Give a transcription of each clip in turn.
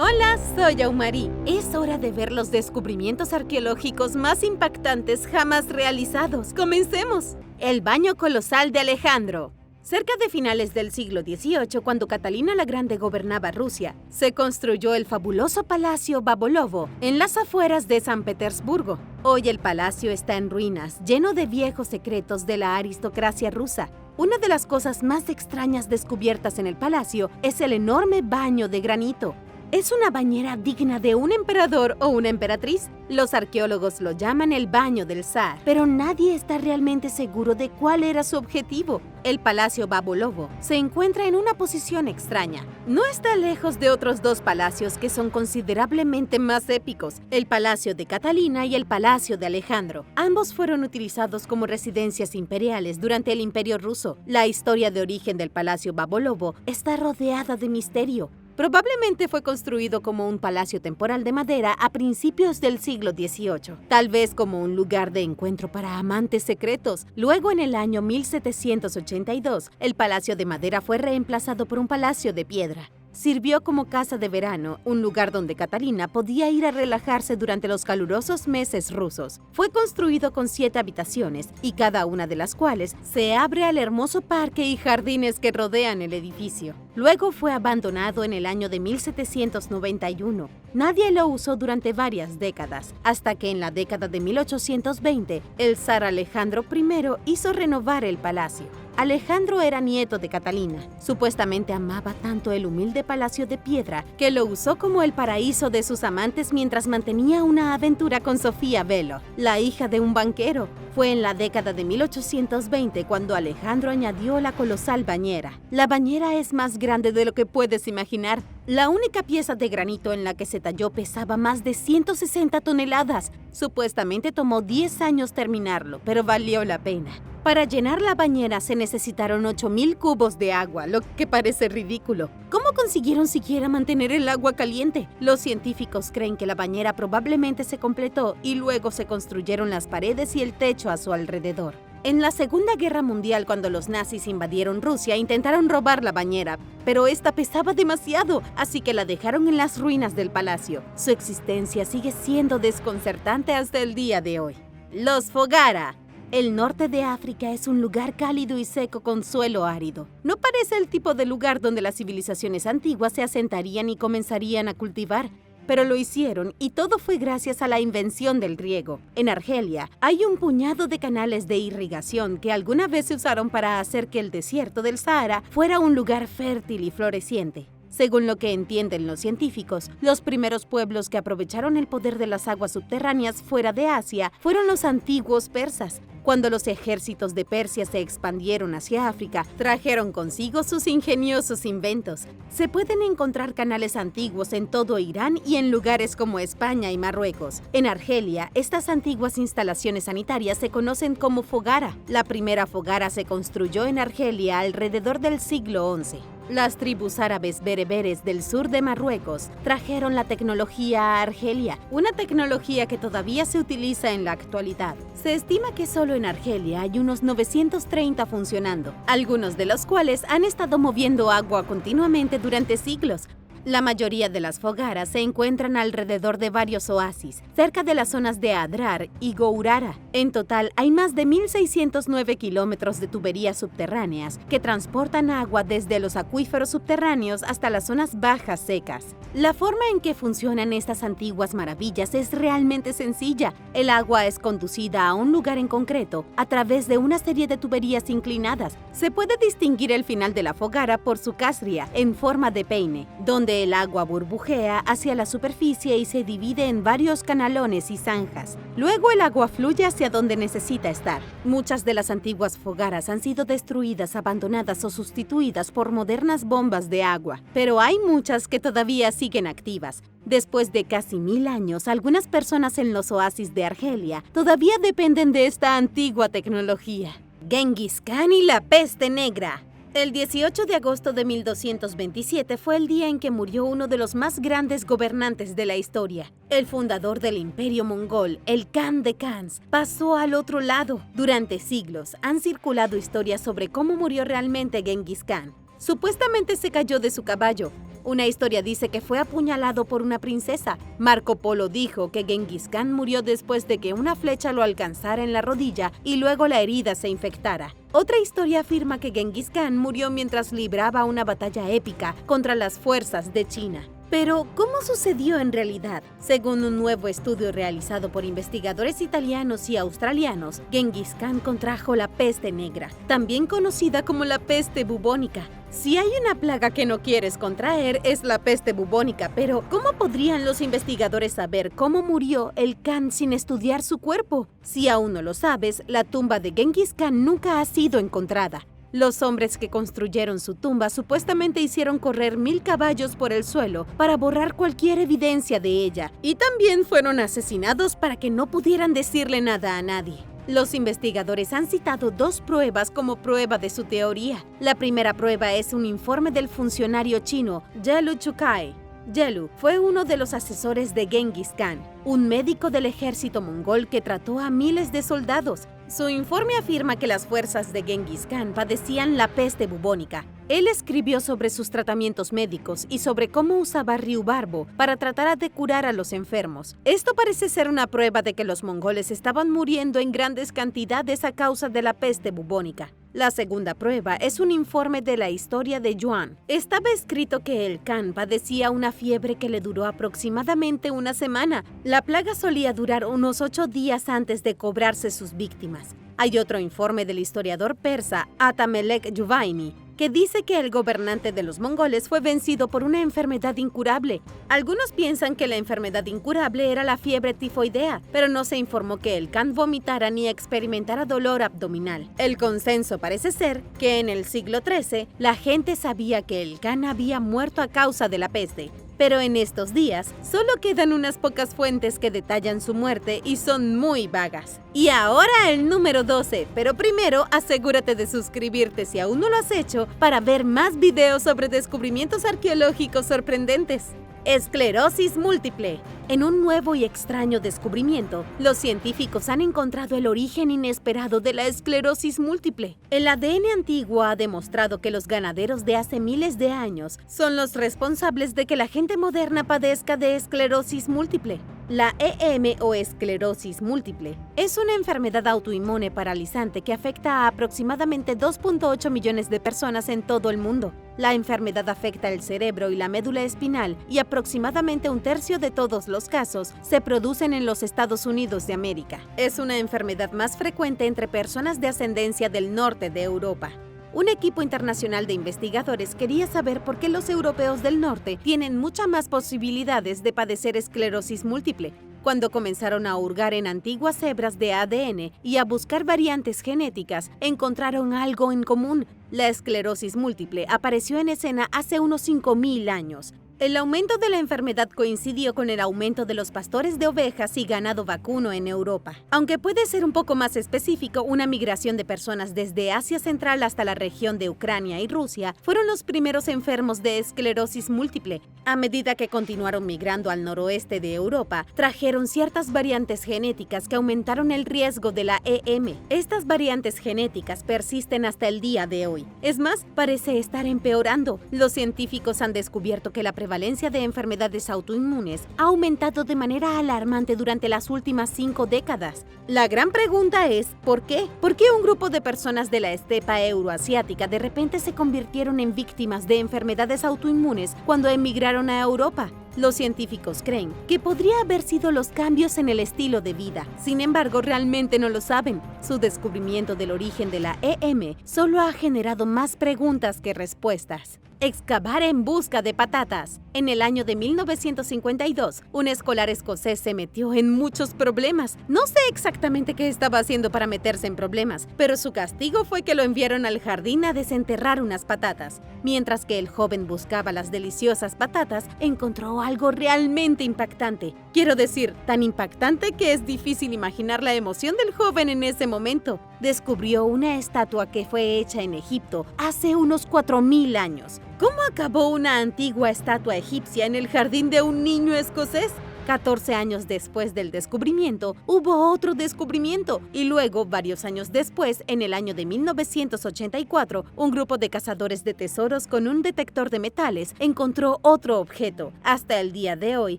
Hola, soy Aumari. Es hora de ver los descubrimientos arqueológicos más impactantes jamás realizados. ¡Comencemos! El baño colosal de Alejandro. Cerca de finales del siglo XVIII, cuando Catalina la Grande gobernaba Rusia, se construyó el fabuloso Palacio Babolovo en las afueras de San Petersburgo. Hoy el palacio está en ruinas, lleno de viejos secretos de la aristocracia rusa. Una de las cosas más extrañas descubiertas en el palacio es el enorme baño de granito. ¿Es una bañera digna de un emperador o una emperatriz? Los arqueólogos lo llaman el baño del zar, pero nadie está realmente seguro de cuál era su objetivo. El Palacio Babolovo se encuentra en una posición extraña. No está lejos de otros dos palacios que son considerablemente más épicos, el Palacio de Catalina y el Palacio de Alejandro. Ambos fueron utilizados como residencias imperiales durante el Imperio Ruso. La historia de origen del Palacio Babolovo está rodeada de misterio. Probablemente fue construido como un palacio temporal de madera a principios del siglo XVIII, tal vez como un lugar de encuentro para amantes secretos. Luego, en el año 1782, el palacio de madera fue reemplazado por un palacio de piedra. Sirvió como casa de verano, un lugar donde Catalina podía ir a relajarse durante los calurosos meses rusos. Fue construido con 7 habitaciones, y cada una de las cuales se abre al hermoso parque y jardines que rodean el edificio. Luego fue abandonado en el año de 1791. Nadie lo usó durante varias décadas, hasta que en la década de 1820, el zar Alejandro I hizo renovar el palacio. Alejandro era nieto de Catalina. Supuestamente amaba tanto el humilde palacio de piedra que lo usó como el paraíso de sus amantes mientras mantenía una aventura con Sofía Velo, la hija de un banquero. Fue en la década de 1820 cuando Alejandro añadió la colosal bañera. La bañera es más grande de lo que puedes imaginar. La única pieza de granito en la que se talló pesaba más de 160 toneladas. Supuestamente tomó 10 años terminarlo, pero valió la pena. Para llenar la bañera se necesitaron 8,000 cubos de agua, lo que parece ridículo. ¿Cómo consiguieron siquiera mantener el agua caliente? Los científicos creen que la bañera probablemente se completó y luego se construyeron las paredes y el techo a su alrededor. En la Segunda Guerra Mundial, cuando los nazis invadieron Rusia, intentaron robar la bañera, pero esta pesaba demasiado, así que la dejaron en las ruinas del palacio. Su existencia sigue siendo desconcertante hasta el día de hoy. Los Fogara. El norte de África es un lugar cálido y seco con suelo árido. No parece el tipo de lugar donde las civilizaciones antiguas se asentarían y comenzarían a cultivar, pero lo hicieron y todo fue gracias a la invención del riego. En Argelia hay un puñado de canales de irrigación que alguna vez se usaron para hacer que el desierto del Sahara fuera un lugar fértil y floreciente. Según lo que entienden los científicos, los primeros pueblos que aprovecharon el poder de las aguas subterráneas fuera de Asia fueron los antiguos persas. Cuando los ejércitos de Persia se expandieron hacia África, trajeron consigo sus ingeniosos inventos. Se pueden encontrar canales antiguos en todo Irán y en lugares como España y Marruecos. En Argelia, estas antiguas instalaciones sanitarias se conocen como fogara. La primera fogara se construyó en Argelia alrededor del siglo XI. Las tribus árabes bereberes del sur de Marruecos trajeron la tecnología a Argelia, una tecnología que todavía se utiliza en la actualidad. Se estima que solo en Argelia hay unos 930 funcionando, algunos de los cuales han estado moviendo agua continuamente durante siglos. La mayoría de las fogaras se encuentran alrededor de varios oasis, cerca de las zonas de Adrar y Gourara. En total, hay más de 1,609 kilómetros de tuberías subterráneas que transportan agua desde los acuíferos subterráneos hasta las zonas bajas secas. La forma en que funcionan estas antiguas maravillas es realmente sencilla. El agua es conducida a un lugar en concreto a través de una serie de tuberías inclinadas. Se puede distinguir el final de la fogara por su castria, en forma de peine, donde el agua burbujea hacia la superficie y se divide en varios canalones y zanjas. Luego el agua fluye hacia donde necesita estar. Muchas de las antiguas fogaras han sido destruidas, abandonadas o sustituidas por modernas bombas de agua, pero hay muchas que todavía siguen activas. Después de casi 1000 años, algunas personas en los oasis de Argelia todavía dependen de esta antigua tecnología. Genghis Khan y la peste negra. El 18 de agosto de 1227 fue el día en que murió uno de los más grandes gobernantes de la historia. El fundador del Imperio Mongol, el Khan de Khans, pasó al otro lado. Durante siglos han circulado historias sobre cómo murió realmente Genghis Khan. Supuestamente se cayó de su caballo, Una historia dice que fue apuñalado por una princesa. Marco Polo dijo que Genghis Khan murió después de que una flecha lo alcanzara en la rodilla y luego la herida se infectara. Otra historia afirma que Genghis Khan murió mientras libraba una batalla épica contra las fuerzas de China. Pero, ¿cómo sucedió en realidad? Según un nuevo estudio realizado por investigadores italianos y australianos, Genghis Khan contrajo la peste negra, también conocida como la peste bubónica. Si hay una plaga que no quieres contraer, es la peste bubónica, pero ¿cómo podrían los investigadores saber cómo murió el Khan sin estudiar su cuerpo? Si aún no lo sabes, la tumba de Genghis Khan nunca ha sido encontrada. Los hombres que construyeron su tumba supuestamente hicieron correr 1000 caballos por el suelo para borrar cualquier evidencia de ella, y también fueron asesinados para que no pudieran decirle nada a nadie. Los investigadores han citado 2 pruebas como prueba de su teoría. La primera prueba es un informe del funcionario chino Yelu Chukai. Yelu fue uno de los asesores de Genghis Khan, un médico del ejército mongol que trató a miles de soldados. Su informe afirma que las fuerzas de Genghis Khan padecían la peste bubónica. Él escribió sobre sus tratamientos médicos y sobre cómo usaba riubarbo para tratar de curar a los enfermos. Esto parece ser una prueba de que los mongoles estaban muriendo en grandes cantidades a causa de la peste bubónica. La segunda prueba es un informe de la historia de Yuan. Estaba escrito que el Khan padecía una fiebre que le duró aproximadamente una semana. La plaga solía durar unos 8 días antes de cobrarse sus víctimas. Hay otro informe del historiador persa Atamelek Yuvaini, que dice que el gobernante de los mongoles fue vencido por una enfermedad incurable. Algunos piensan que la enfermedad incurable era la fiebre tifoidea, pero no se informó que el Khan vomitara ni experimentara dolor abdominal. El consenso parece ser que en el siglo XIII la gente sabía que el Khan había muerto a causa de la peste. Pero en estos días, solo quedan unas pocas fuentes que detallan su muerte y son muy vagas. Y ahora el número 12, pero primero asegúrate de suscribirte si aún no lo has hecho para ver más videos sobre descubrimientos arqueológicos sorprendentes. Esclerosis múltiple. En un nuevo y extraño descubrimiento, los científicos han encontrado el origen inesperado de la esclerosis múltiple. El ADN antiguo ha demostrado que los ganaderos de hace miles de años son los responsables de que la gente moderna padezca de esclerosis múltiple. La EM o esclerosis múltiple es una enfermedad autoinmune paralizante que afecta a aproximadamente 2.8 millones de personas en todo el mundo. La enfermedad afecta el cerebro y la médula espinal y aproximadamente un tercio de todos los casos se producen en los Estados Unidos de América. Es una enfermedad más frecuente entre personas de ascendencia del norte de Europa. Un equipo internacional de investigadores quería saber por qué los europeos del norte tienen muchas más posibilidades de padecer esclerosis múltiple. Cuando comenzaron a hurgar en antiguas hebras de ADN y a buscar variantes genéticas, encontraron algo en común. La esclerosis múltiple apareció en escena hace unos 5000 años. El aumento de la enfermedad coincidió con el aumento de los pastores de ovejas y ganado vacuno en Europa. Aunque puede ser un poco más específico, una migración de personas desde Asia Central hasta la región de Ucrania y Rusia fueron los primeros enfermos de esclerosis múltiple. A medida que continuaron migrando al noroeste de Europa, trajeron ciertas variantes genéticas que aumentaron el riesgo de la EM. Estas variantes genéticas persisten hasta el día de hoy. Es más, parece estar empeorando. Los científicos han descubierto que la prevalencia de enfermedades autoinmunes ha aumentado de manera alarmante durante las últimas 5 décadas. La gran pregunta es, ¿por qué? ¿Por qué un grupo de personas de la estepa euroasiática de repente se convirtieron en víctimas de enfermedades autoinmunes cuando emigraron a Europa? Los científicos creen que podría haber sido los cambios en el estilo de vida. Sin embargo, realmente no lo saben. Su descubrimiento del origen de la EM solo ha generado más preguntas que respuestas. Excavar en busca de patatas. En el año de 1952, un escolar escocés se metió en muchos problemas. No sé exactamente qué estaba haciendo para meterse en problemas, pero su castigo fue que lo enviaron al jardín a desenterrar unas patatas. Mientras que el joven buscaba las deliciosas patatas, encontró algo realmente impactante. Quiero decir, tan impactante que es difícil imaginar la emoción del joven en ese momento. Descubrió una estatua que fue hecha en Egipto hace unos 4000 años. ¿Cómo acabó una antigua estatua egipcia en el jardín de un niño escocés? 14 años después del descubrimiento, hubo otro descubrimiento y luego, varios años después, en el año de 1984, un grupo de cazadores de tesoros con un detector de metales encontró otro objeto. Hasta el día de hoy,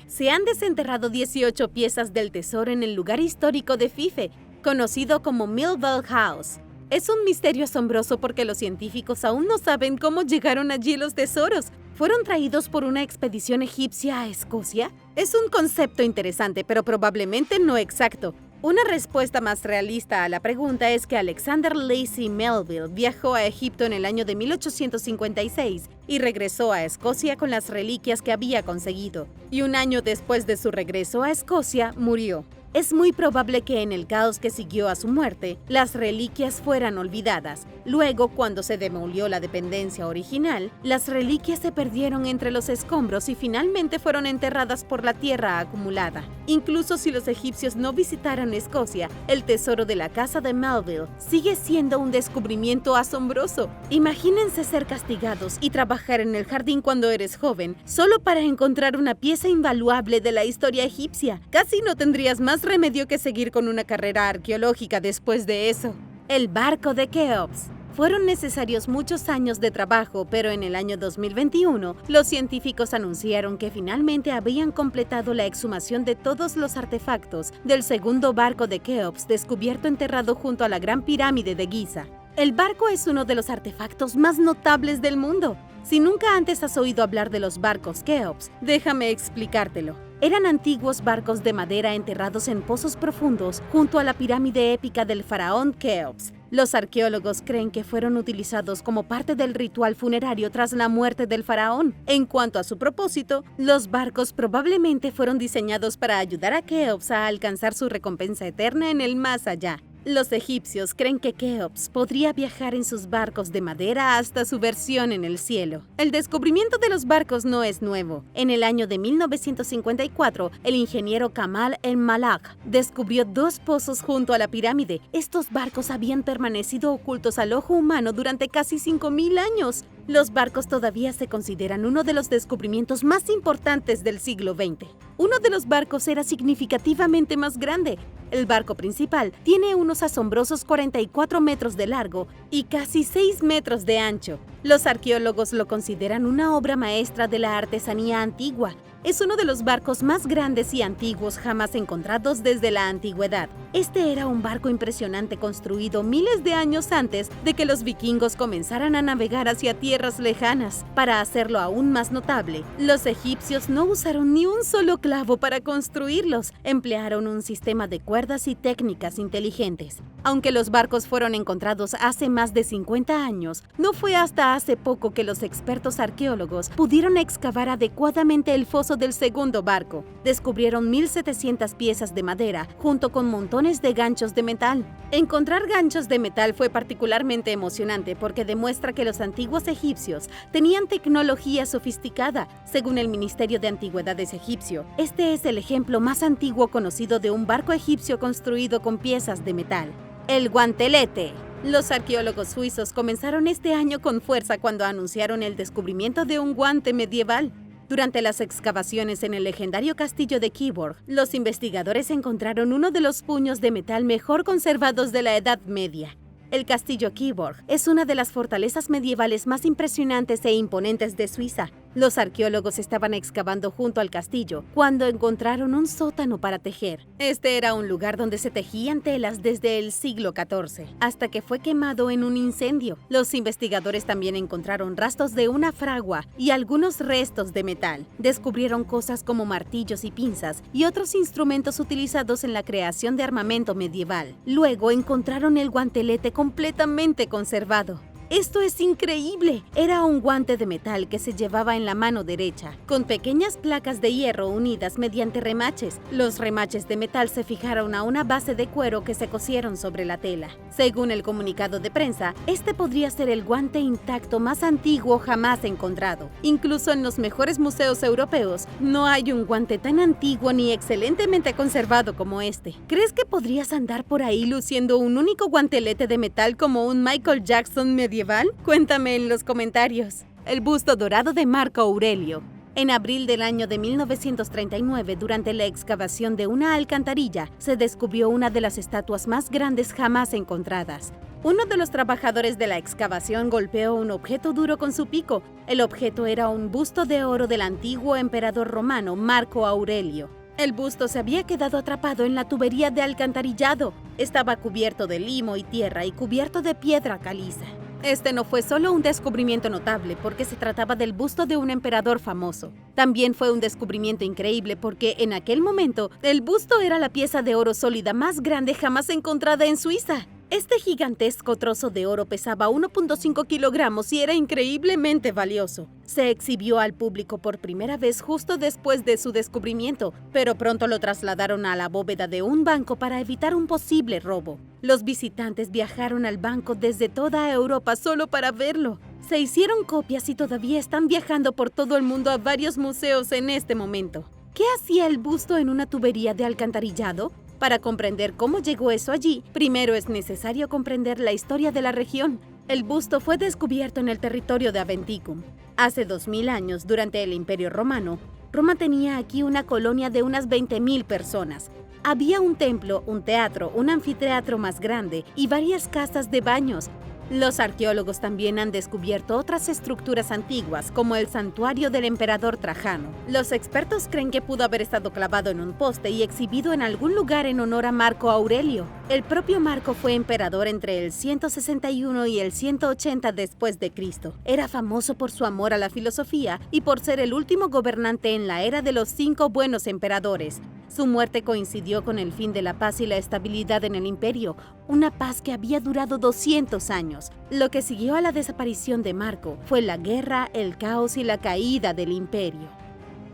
se han desenterrado 18 piezas del tesoro en el lugar histórico de Fife, conocido como Millvale House. Es un misterio asombroso porque los científicos aún no saben cómo llegaron allí los tesoros. ¿Fueron traídos por una expedición egipcia a Escocia? Es un concepto interesante, pero probablemente no exacto. Una respuesta más realista a la pregunta es que Alexander Lacy Melville viajó a Egipto en el año de 1856 y regresó a Escocia con las reliquias que había conseguido. Y un año después de su regreso a Escocia, murió. Es muy probable que en el caos que siguió a su muerte, las reliquias fueran olvidadas. Luego, cuando se demolió la dependencia original, las reliquias se perdieron entre los escombros y finalmente fueron enterradas por la tierra acumulada. Incluso si los egipcios no visitaran Escocia, el tesoro de la casa de Melville sigue siendo un descubrimiento asombroso. Imagínense ser castigados y trabajar en el jardín cuando eres joven, solo para encontrar una pieza invaluable de la historia egipcia. Casi no tendrías más remedio que seguir con una carrera arqueológica después de eso. El barco de Keops. Fueron necesarios muchos años de trabajo, pero en el año 2021, los científicos anunciaron que finalmente habían completado la exhumación de todos los artefactos del segundo barco de Keops descubierto enterrado junto a la Gran Pirámide de Giza. El barco es uno de los artefactos más notables del mundo. Si nunca antes has oído hablar de los barcos Keops, déjame explicártelo. Eran antiguos barcos de madera enterrados en pozos profundos junto a la pirámide épica del faraón Keops. Los arqueólogos creen que fueron utilizados como parte del ritual funerario tras la muerte del faraón. En cuanto a su propósito, los barcos probablemente fueron diseñados para ayudar a Keops a alcanzar su recompensa eterna en el más allá. Los egipcios creen que Keops podría viajar en sus barcos de madera hasta su versión en el cielo. El descubrimiento de los barcos no es nuevo. En el año de 1954, el ingeniero Kamal El-Malak descubrió 2 pozos junto a la pirámide. Estos barcos habían permanecido ocultos al ojo humano durante casi 5.000 años. Los barcos todavía se consideran uno de los descubrimientos más importantes del siglo XX. Uno de los barcos era significativamente más grande. El barco principal tiene unos asombrosos 44 metros de largo y casi 6 metros de ancho. Los arqueólogos lo consideran una obra maestra de la artesanía antigua. Es uno de los barcos más grandes y antiguos jamás encontrados desde la antigüedad. Este era un barco impresionante construido miles de años antes de que los vikingos comenzaran a navegar hacia tierras lejanas. Para hacerlo aún más notable, los egipcios no usaron ni un solo clavo para construirlos. Emplearon un sistema de cuerdas y técnicas inteligentes. Aunque los barcos fueron encontrados hace más de 50 años, no fue hasta hace poco que los expertos arqueólogos pudieron excavar adecuadamente el foso del segundo barco. Descubrieron 1.700 piezas de madera junto con montones de ganchos de metal. Encontrar ganchos de metal fue particularmente emocionante porque demuestra que los antiguos egipcios tenían tecnología sofisticada. Según el Ministerio de Antigüedades egipcio, este es el ejemplo más antiguo conocido de un barco egipcio construido con piezas de metal. El guantelete. Los arqueólogos suizos comenzaron este año con fuerza cuando anunciaron el descubrimiento de un guante medieval. Durante las excavaciones en el legendario castillo de Kiborg, los investigadores encontraron uno de los puños de metal mejor conservados de la Edad Media. El castillo Kiborg es una de las fortalezas medievales más impresionantes e imponentes de Suiza. Los arqueólogos estaban excavando junto al castillo cuando encontraron un sótano para tejer. Este era un lugar donde se tejían telas desde el siglo XIV, hasta que fue quemado en un incendio. Los investigadores también encontraron rastros de una fragua y algunos restos de metal. Descubrieron cosas como martillos y pinzas y otros instrumentos utilizados en la creación de armamento medieval. Luego encontraron el guantelete completamente conservado. ¡Esto es increíble! Era un guante de metal que se llevaba en la mano derecha, con pequeñas placas de hierro unidas mediante remaches. Los remaches de metal se fijaron a una base de cuero que se cosieron sobre la tela. Según el comunicado de prensa, este podría ser el guante intacto más antiguo jamás encontrado. Incluso en los mejores museos europeos, no hay un guante tan antiguo ni excelentemente conservado como este. ¿Crees que podrías andar por ahí luciendo un único guantelete de metal como un Michael Jackson medieval? Cuéntame en los comentarios. El busto dorado de Marco Aurelio. En abril del año de 1939, durante la excavación de una alcantarilla, se descubrió una de las estatuas más grandes jamás encontradas. Uno de los trabajadores de la excavación golpeó un objeto duro con su pico. El objeto era un busto de oro del antiguo emperador romano Marco Aurelio. El busto se había quedado atrapado en la tubería de alcantarillado. Estaba cubierto de limo y tierra y cubierto de piedra caliza. Este no fue solo un descubrimiento notable porque se trataba del busto de un emperador famoso. También fue un descubrimiento increíble porque en aquel momento el busto era la pieza de oro sólida más grande jamás encontrada en Suiza. Este gigantesco trozo de oro pesaba 1.5 kilogramos y era increíblemente valioso. Se exhibió al público por primera vez justo después de su descubrimiento, pero pronto lo trasladaron a la bóveda de un banco para evitar un posible robo. Los visitantes viajaron al banco desde toda Europa solo para verlo. Se hicieron copias y todavía están viajando por todo el mundo a varios museos en este momento. ¿Qué hacía el busto en una tubería de alcantarillado? Para comprender cómo llegó eso allí, primero es necesario comprender la historia de la región. El busto fue descubierto en el territorio de Aventicum. Hace 2000 años, durante el Imperio Romano, Roma tenía aquí una colonia de unas 20.000 personas. Había un templo, un teatro, un anfiteatro más grande y varias casas de baños. Los arqueólogos también han descubierto otras estructuras antiguas, como el santuario del emperador Trajano. Los expertos creen que pudo haber estado clavado en un poste y exhibido en algún lugar en honor a Marco Aurelio. El propio Marco fue emperador entre el 161 y el 180 después de Cristo. Era famoso por su amor a la filosofía y por ser el último gobernante en la era de los 5 buenos emperadores. Su muerte coincidió con el fin de la paz y la estabilidad en el imperio, una paz que había durado 200 años. Lo que siguió a la desaparición de Marco fue la guerra, el caos y la caída del imperio.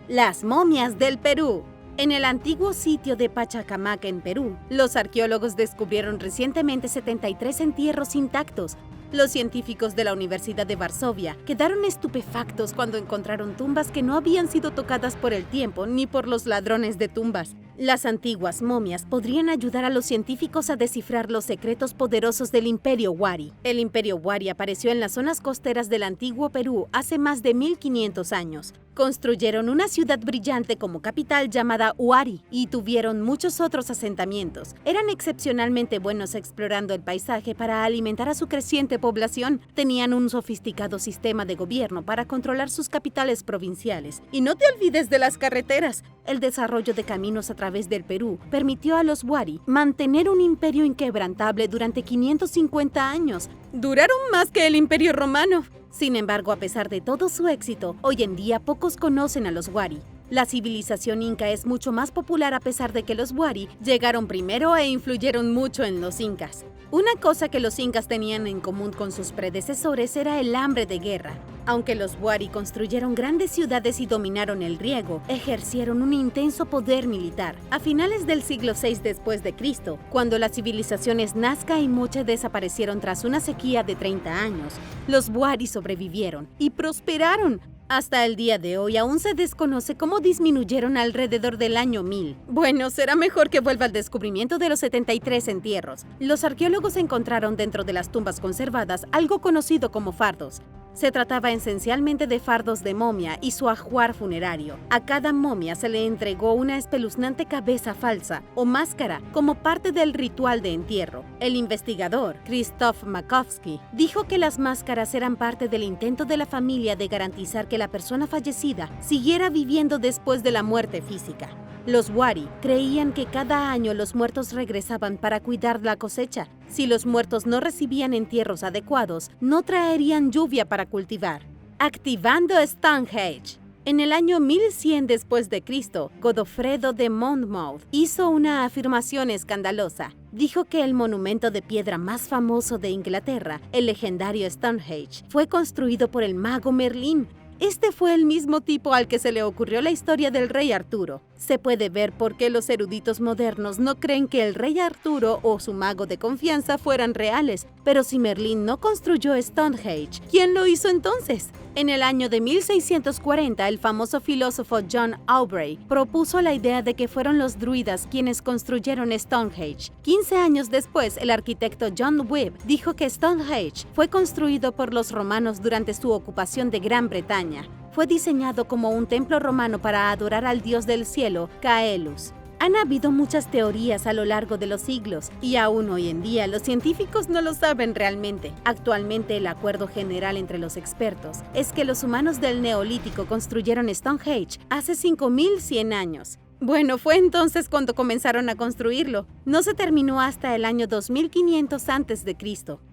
Las momias del Perú. En el antiguo sitio de Pachacamac en Perú, los arqueólogos descubrieron recientemente 73 entierros intactos. Los científicos de la Universidad de Varsovia quedaron estupefactos cuando encontraron tumbas que no habían sido tocadas por el tiempo ni por los ladrones de tumbas. Las antiguas momias podrían ayudar a los científicos a descifrar los secretos poderosos del Imperio Wari. El Imperio Wari apareció en las zonas costeras del antiguo Perú hace más de 1500 años. Construyeron una ciudad brillante como capital llamada Huari y tuvieron muchos otros asentamientos. Eran excepcionalmente buenos explorando el paisaje para alimentar a su creciente población. Tenían un sofisticado sistema de gobierno para controlar sus capitales provinciales. Y no te olvides de las carreteras. El desarrollo de caminos a través del Perú permitió a los Wari mantener un imperio inquebrantable durante 550 años. Duraron más que el Imperio Romano. Sin embargo, a pesar de todo su éxito, hoy en día pocos conocen a los Wari. La civilización inca es mucho más popular a pesar de que los Wari llegaron primero e influyeron mucho en los incas. Una cosa que los incas tenían en común con sus predecesores era el hambre de guerra. Aunque los Wari construyeron grandes ciudades y dominaron el riego, ejercieron un intenso poder militar. A finales del siglo VI después de Cristo, cuando las civilizaciones Nazca y Moche desaparecieron tras una sequía de 30 años, los Wari sobrevivieron y prosperaron. Hasta el día de hoy aún se desconoce cómo disminuyeron alrededor del año 1000. Bueno, será mejor que vuelva al descubrimiento de los 73 entierros. Los arqueólogos encontraron dentro de las tumbas conservadas algo conocido como fardos. Se trataba esencialmente de fardos de momia y su ajuar funerario. A cada momia se le entregó una espeluznante cabeza falsa o máscara como parte del ritual de entierro. El investigador, Krzysztof Makowski, dijo que las máscaras eran parte del intento de la familia de garantizar que la persona fallecida siguiera viviendo después de la muerte física. Los Wari creían que cada año los muertos regresaban para cuidar la cosecha. Si los muertos no recibían entierros adecuados, no traerían lluvia para cultivar. Activando Stonehenge. En el año 1100 después de Cristo, Godofredo de Monmouth hizo una afirmación escandalosa. Dijo que el monumento de piedra más famoso de Inglaterra, el legendario Stonehenge, fue construido por el mago Merlín. Este fue el mismo tipo al que se le ocurrió la historia del rey Arturo. Se puede ver por qué los eruditos modernos no creen que el rey Arturo o su mago de confianza fueran reales. Pero si Merlín no construyó Stonehenge, ¿quién lo hizo entonces? En el año de 1640, el famoso filósofo John Aubrey propuso la idea de que fueron los druidas quienes construyeron Stonehenge. 15 años después, el arquitecto John Webb dijo que Stonehenge fue construido por los romanos durante su ocupación de Gran Bretaña. fue diseñado como un templo romano para adorar al dios del cielo, Caelus. Han habido muchas teorías a lo largo de los siglos y aún hoy en día los científicos no lo saben realmente. Actualmente el acuerdo general entre los expertos es que los humanos del Neolítico construyeron Stonehenge hace 5100 años. Bueno, fue entonces cuando comenzaron a construirlo. No se terminó hasta el año 2500 a.C.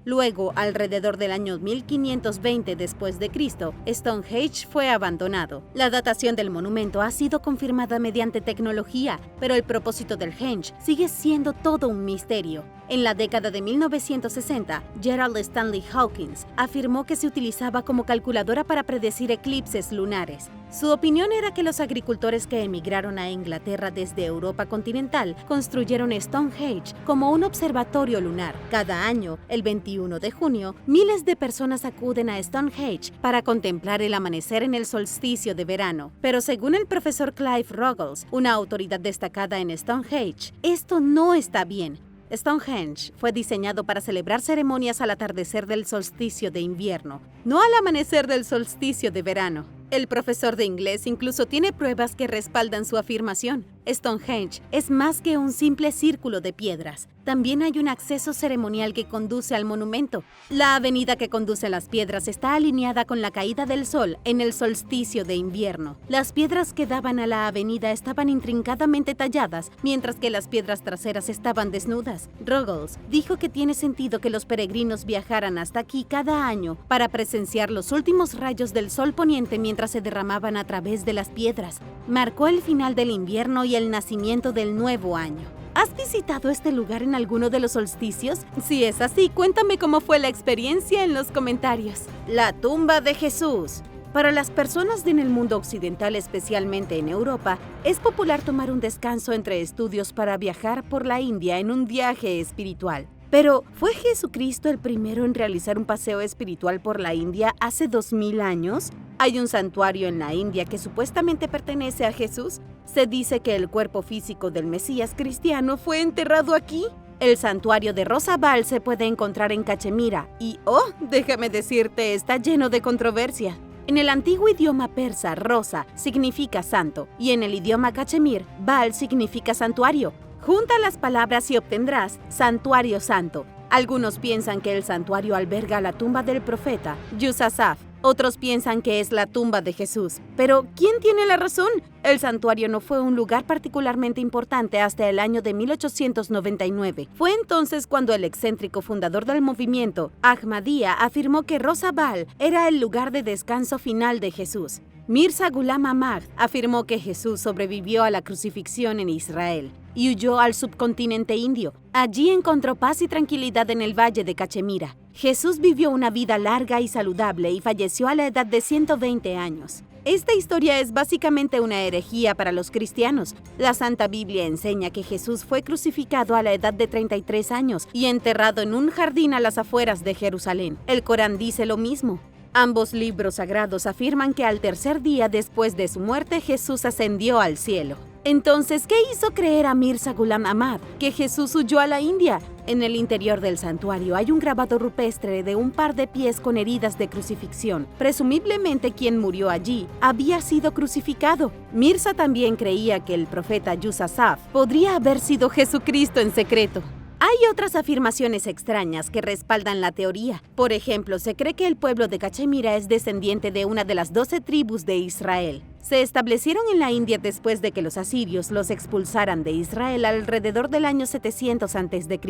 Luego, alrededor del año 1520 después de Cristo, Stonehenge fue abandonado. La datación del monumento ha sido confirmada mediante tecnología, pero el propósito del Henge sigue siendo todo un misterio. En la década de 1960, Gerald Stanley Hawkins afirmó que se utilizaba como calculadora para predecir eclipses lunares. Su opinión era que los agricultores que emigraron a Inglaterra desde Europa continental construyeron Stonehenge como un observatorio lunar. Cada año, el 21 de junio, miles de personas acuden a Stonehenge para contemplar el amanecer en el solsticio de verano. Pero según el profesor Clive Ruggles, una autoridad destacada en Stonehenge, esto no está bien. Stonehenge fue diseñado para celebrar ceremonias al atardecer del solsticio de invierno, no al amanecer del solsticio de verano. El profesor de inglés incluso tiene pruebas que respaldan su afirmación. Stonehenge es más que un simple círculo de piedras. También hay un acceso ceremonial que conduce al monumento. La avenida que conduce a las piedras está alineada con la caída del sol en el solsticio de invierno. Las piedras que daban a la avenida estaban intrincadamente talladas, mientras que las piedras traseras estaban desnudas. Ruggles dijo que tiene sentido que los peregrinos viajaran hasta aquí cada año para presenciar los últimos rayos del sol poniente mientras se derramaban a través de las piedras. Marcó el final del invierno y el nacimiento del nuevo año. ¿Has visitado este lugar en alguno de los solsticios? Si es así, cuéntame cómo fue la experiencia en los comentarios. La tumba de Jesús. Para las personas en el mundo occidental, especialmente en Europa, es popular tomar un descanso entre estudios para viajar por la India en un viaje espiritual. Pero, ¿fue Jesucristo el primero en realizar un paseo espiritual por la India hace 2000 años? ¿Hay un santuario en la India que supuestamente pertenece a Jesús? Se dice que el cuerpo físico del Mesías cristiano fue enterrado aquí. El santuario de Rosabal se puede encontrar en Cachemira y, déjame decirte, está lleno de controversia. En el antiguo idioma persa, Rosa significa santo y en el idioma cachemir, Baal significa santuario. Junta las palabras y obtendrás santuario santo. Algunos piensan que el santuario alberga la tumba del profeta Yusasaf. Otros piensan que es la tumba de Jesús. Pero, ¿quién tiene la razón? El santuario no fue un lugar particularmente importante hasta el año de 1899. Fue entonces cuando el excéntrico fundador del movimiento, Ahmadiyya, afirmó que Rosabal era el lugar de descanso final de Jesús. Mirza Ghulam Ahmad afirmó que Jesús sobrevivió a la crucifixión en Israel y huyó al subcontinente indio. Allí encontró paz y tranquilidad en el valle de Cachemira. Jesús vivió una vida larga y saludable y falleció a la edad de 120 años. Esta historia es básicamente una herejía para los cristianos. La Santa Biblia enseña que Jesús fue crucificado a la edad de 33 años y enterrado en un jardín a las afueras de Jerusalén. El Corán dice lo mismo. Ambos libros sagrados afirman que al tercer día después de su muerte Jesús ascendió al cielo. Entonces, ¿qué hizo creer a Mirza Ghulam Ahmad que Jesús huyó a la India? En el interior del santuario hay un grabado rupestre de un par de pies con heridas de crucifixión. Presumiblemente quien murió allí había sido crucificado. Mirza también creía que el profeta Yusasaf podría haber sido Jesucristo en secreto. Hay otras afirmaciones extrañas que respaldan la teoría. Por ejemplo, se cree que el pueblo de Cachemira es descendiente de una de las 12 tribus de Israel. Se establecieron en la India después de que los asirios los expulsaran de Israel alrededor del año 700 a.C.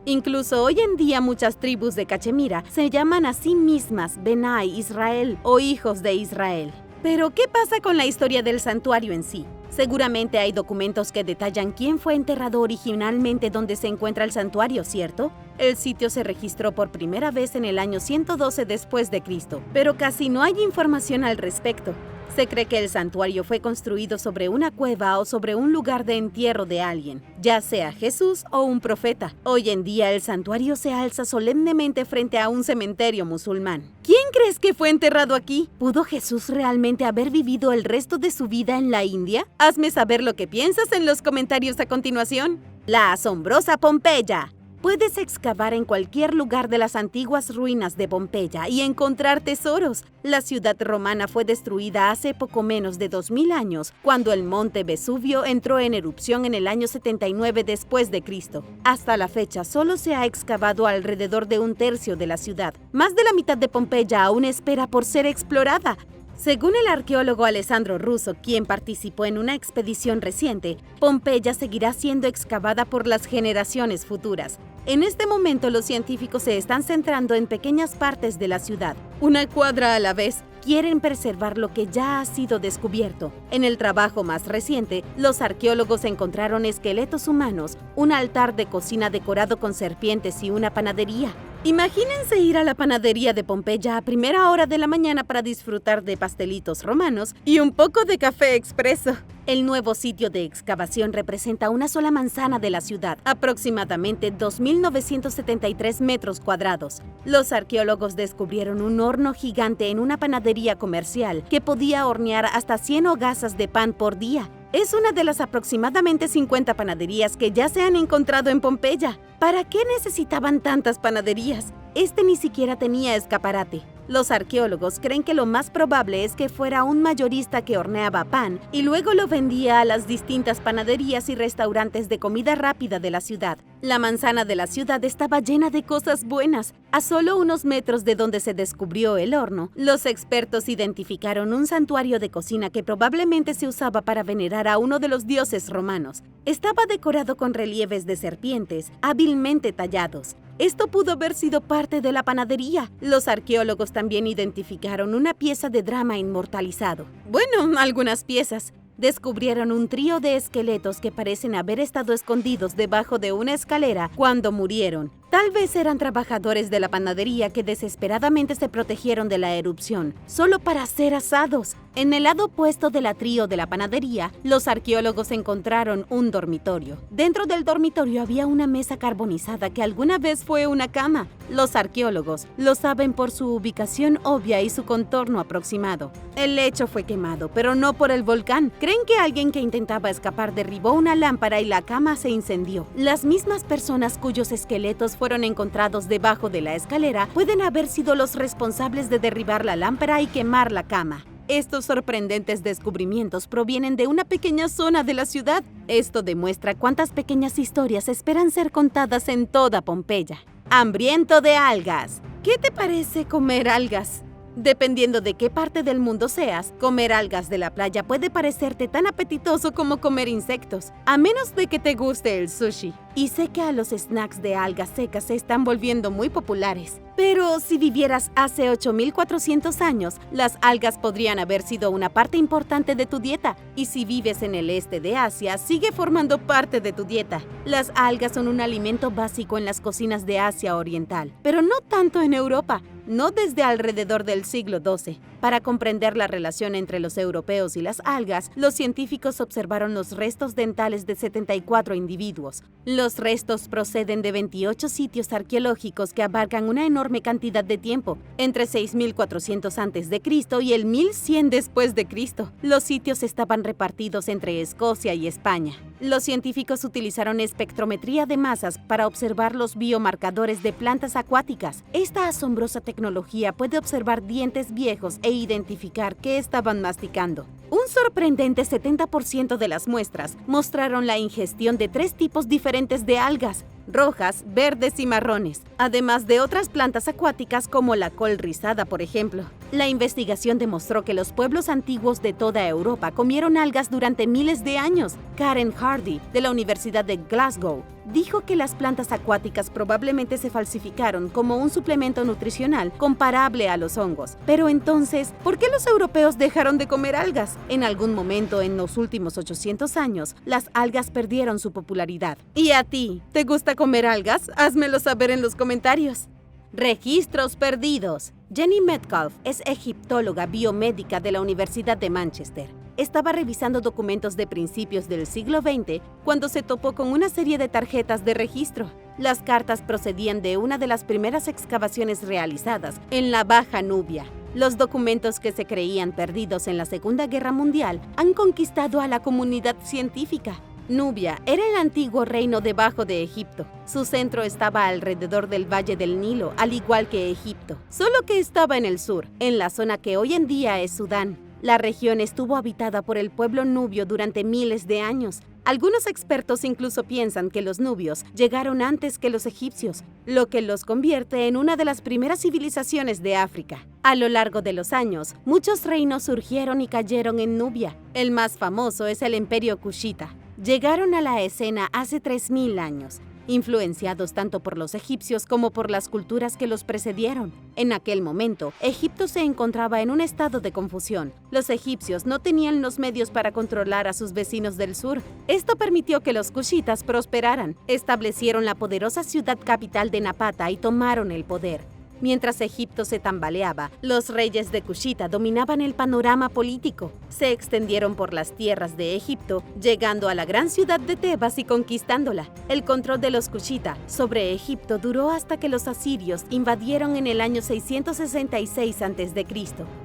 Incluso hoy en día muchas tribus de Cachemira se llaman a sí mismas Benai Israel o hijos de Israel. Pero, ¿qué pasa con la historia del santuario en sí? Seguramente hay documentos que detallan quién fue enterrado originalmente donde se encuentra el santuario, ¿cierto? El sitio se registró por primera vez en el año 112 después de Cristo, pero casi no hay información al respecto. Se cree que el santuario fue construido sobre una cueva o sobre un lugar de entierro de alguien, ya sea Jesús o un profeta. Hoy en día el santuario se alza solemnemente frente a un cementerio musulmán. ¿Quién crees que fue enterrado aquí? ¿Pudo Jesús realmente haber vivido el resto de su vida en la India? Hazme saber lo que piensas en los comentarios a continuación. La asombrosa Pompeya. Puedes excavar en cualquier lugar de las antiguas ruinas de Pompeya y encontrar tesoros. La ciudad romana fue destruida hace poco menos de 2000 años, cuando el monte Vesubio entró en erupción en el año 79 después de Cristo. Hasta la fecha, solo se ha excavado alrededor de un tercio de la ciudad. Más de la mitad de Pompeya aún espera por ser explorada. Según el arqueólogo Alessandro Russo, quien participó en una expedición reciente, Pompeya seguirá siendo excavada por las generaciones futuras. En este momento, los científicos se están centrando en pequeñas partes de la ciudad, una cuadra a la vez. Quieren preservar lo que ya ha sido descubierto. En el trabajo más reciente, los arqueólogos encontraron esqueletos humanos, un altar de cocina decorado con serpientes y una panadería. Imagínense ir a la panadería de Pompeya a primera hora de la mañana para disfrutar de pastelitos romanos y un poco de café expreso. El nuevo sitio de excavación representa una sola manzana de la ciudad, aproximadamente 2.973 metros cuadrados. Los arqueólogos descubrieron un horno gigante en una panadería comercial que podía hornear hasta 100 hogazas de pan por día. Es una de las aproximadamente 50 panaderías que ya se han encontrado en Pompeya. ¿Para qué necesitaban tantas panaderías? Este ni siquiera tenía escaparate. Los arqueólogos creen que lo más probable es que fuera un mayorista que horneaba pan y luego lo vendía a las distintas panaderías y restaurantes de comida rápida de la ciudad. La manzana de la ciudad estaba llena de cosas buenas. A solo unos metros de donde se descubrió el horno, los expertos identificaron un santuario de cocina que probablemente se usaba para venerar a uno de los dioses romanos. Estaba decorado con relieves de serpientes, hábilmente tallados. Esto pudo haber sido parte de la panadería. Los arqueólogos también identificaron una pieza de drama inmortalizado. Bueno, algunas piezas. Descubrieron un trío de esqueletos que parecen haber estado escondidos debajo de una escalera cuando murieron. Tal vez eran trabajadores de la panadería que desesperadamente se protegieron de la erupción, solo para ser asados. En el lado opuesto de la trío de la panadería, los arqueólogos encontraron un dormitorio. Dentro del dormitorio había una mesa carbonizada que alguna vez fue una cama. Los arqueólogos lo saben por su ubicación obvia y su contorno aproximado. El lecho fue quemado, pero no por el volcán. Creen que alguien que intentaba escapar derribó una lámpara y la cama se incendió. Las mismas personas cuyos esqueletos fueron encontrados debajo de la escalera pueden haber sido los responsables de derribar la lámpara y quemar la cama. Estos sorprendentes descubrimientos provienen de una pequeña zona de la ciudad. Esto demuestra cuántas pequeñas historias esperan ser contadas en toda Pompeya. Hambriento de algas. ¿Qué te parece comer algas? Dependiendo de qué parte del mundo seas, comer algas de la playa puede parecerte tan apetitoso como comer insectos, a menos de que te guste el sushi. Y sé que a los snacks de algas secas se están volviendo muy populares. Pero si vivieras hace 8.400 años, las algas podrían haber sido una parte importante de tu dieta. Y si vives en el este de Asia, sigue formando parte de tu dieta. Las algas son un alimento básico en las cocinas de Asia Oriental, pero no tanto en Europa. No desde alrededor del siglo XII. Para comprender la relación entre los europeos y las algas, los científicos observaron los restos dentales de 74 individuos. Los restos proceden de 28 sitios arqueológicos que abarcan una enorme cantidad de tiempo, entre 6.400 a.C. y el 1.100 después de Cristo. Los sitios estaban repartidos entre Escocia y España. Los científicos utilizaron espectrometría de masas para observar los biomarcadores de plantas acuáticas. Esta asombrosa tecnología puede observar dientes viejos e identificar qué estaban masticando. Un sorprendente 70% de las muestras mostraron la ingestión de 3 tipos diferentes de algas: rojas, verdes y marrones, además de otras plantas acuáticas como la col rizada, por ejemplo. La investigación demostró que los pueblos antiguos de toda Europa comieron algas durante miles de años. Karen Hardy, de la Universidad de Glasgow, dijo que las plantas acuáticas probablemente se falsificaron como un suplemento nutricional comparable a los hongos. Pero entonces, ¿por qué los europeos dejaron de comer algas? En algún momento en los últimos 800 años, las algas perdieron su popularidad. ¿Y a ti? ¿Te gusta comer algas? Házmelo saber en los comentarios. Registros perdidos. Jenny Metcalf es egiptóloga biomédica de la Universidad de Manchester. Estaba revisando documentos de principios del siglo XX cuando se topó con una serie de tarjetas de registro. Las cartas procedían de una de las primeras excavaciones realizadas en la Baja Nubia. Los documentos que se creían perdidos en la Segunda Guerra Mundial han conquistado a la comunidad científica. Nubia era el antiguo reino debajo de Egipto. Su centro estaba alrededor del Valle del Nilo, al igual que Egipto, solo que estaba en el sur, en la zona que hoy en día es Sudán. La región estuvo habitada por el pueblo nubio durante miles de años. Algunos expertos incluso piensan que los nubios llegaron antes que los egipcios, lo que los convierte en una de las primeras civilizaciones de África. A lo largo de los años, muchos reinos surgieron y cayeron en Nubia. El más famoso es el Imperio Kushita. Llegaron a la escena hace 3000 años, influenciados tanto por los egipcios como por las culturas que los precedieron. En aquel momento, Egipto se encontraba en un estado de confusión. Los egipcios no tenían los medios para controlar a sus vecinos del sur. Esto permitió que los kushitas prosperaran. Establecieron la poderosa ciudad capital de Napata y tomaron el poder. Mientras Egipto se tambaleaba, los reyes de Kushita dominaban el panorama político. Se extendieron por las tierras de Egipto, llegando a la gran ciudad de Tebas y conquistándola. El control de los Kushita sobre Egipto duró hasta que los asirios invadieron en el año 666 a.C.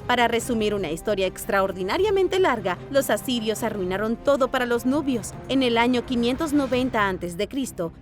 Para resumir una historia extraordinariamente larga, los asirios arruinaron todo para los nubios. En el año 590 a.C.,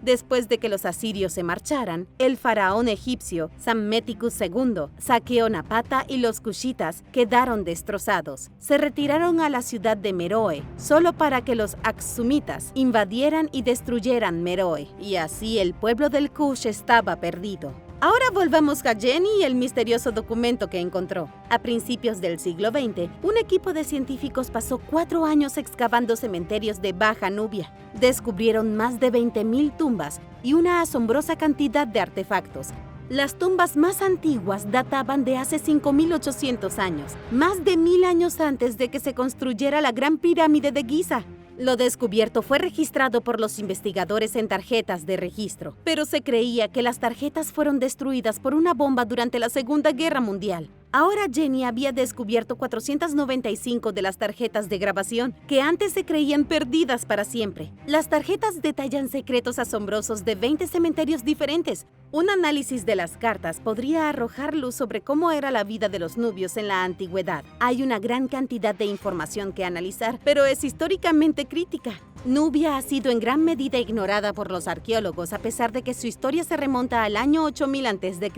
después de que los asirios se marcharan, el faraón egipcio Psammetichus II saqueó Napata y los kushitas quedaron destrozados. Se retiraron a la ciudad de Meroe, solo para que los aksumitas invadieran y destruyeran Meroe, y así el pueblo del Kush estaba perdido. Ahora volvamos a Jenny y el misterioso documento que encontró. A principios del siglo XX, un equipo de científicos pasó 4 años excavando cementerios de Baja Nubia. Descubrieron más de 20.000 tumbas y una asombrosa cantidad de artefactos. Las tumbas más antiguas databan de hace 5.800 años, más de 1.000 años antes de que se construyera la Gran Pirámide de Giza. Lo descubierto fue registrado por los investigadores en tarjetas de registro, pero se creía que las tarjetas fueron destruidas por una bomba durante la Segunda Guerra Mundial. Ahora Jenny había descubierto 495 de las tarjetas de grabación, que antes se creían perdidas para siempre. Las tarjetas detallan secretos asombrosos de 20 cementerios diferentes. Un análisis de las cartas podría arrojar luz sobre cómo era la vida de los nubios en la antigüedad. Hay una gran cantidad de información que analizar, pero es históricamente crítica. Nubia ha sido en gran medida ignorada por los arqueólogos a pesar de que su historia se remonta al año 8000 a.C.,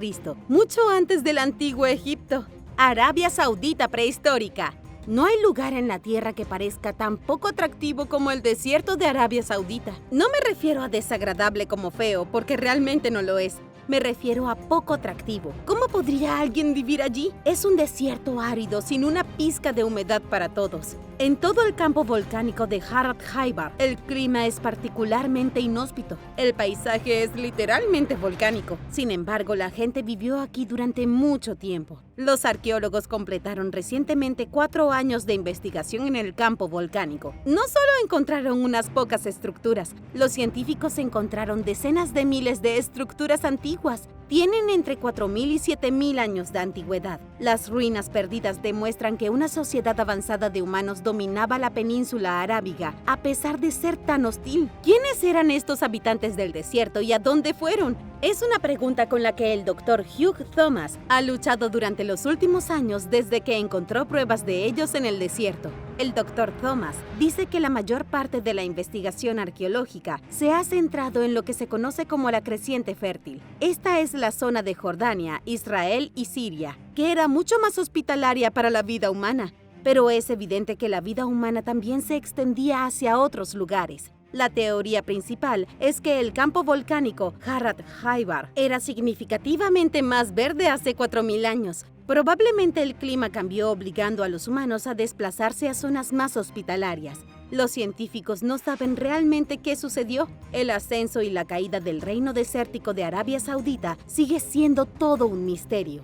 mucho antes del antiguo Egipto. Arabia Saudita prehistórica. No hay lugar en la tierra que parezca tan poco atractivo como el desierto de Arabia Saudita. No me refiero a desagradable como feo, porque realmente no lo es. Me refiero a poco atractivo. ¿Cómo podría alguien vivir allí? Es un desierto árido sin una pizca de humedad para todos. En todo el campo volcánico de Harad Haibar, el clima es particularmente inhóspito. El paisaje es literalmente volcánico. Sin embargo, la gente vivió aquí durante mucho tiempo. Los arqueólogos completaron recientemente 4 años de investigación en el campo volcánico. No solo encontraron unas pocas estructuras, los científicos encontraron decenas de miles de estructuras antiguas. Tienen entre 4.000 y 7.000 años de antigüedad. Las ruinas perdidas demuestran que una sociedad avanzada de humanos dominaba la península arábiga, a pesar de ser tan hostil. ¿Quiénes eran estos habitantes del desierto y a dónde fueron? Es una pregunta con la que el Dr. Hugh Thomas ha luchado durante los últimos años desde que encontró pruebas de ellos en el desierto. El Dr. Thomas dice que la mayor parte de la investigación arqueológica se ha centrado en lo que se conoce como la creciente fértil. Esta es la zona de Jordania, Israel y Siria, que era mucho más hospitalaria para la vida humana. Pero es evidente que la vida humana también se extendía hacia otros lugares. La teoría principal es que el campo volcánico Harad Haibar era significativamente más verde hace 4.000 años. Probablemente el clima cambió obligando a los humanos a desplazarse a zonas más hospitalarias. Los científicos no saben realmente qué sucedió. El ascenso y la caída del reino desértico de Arabia Saudita sigue siendo todo un misterio.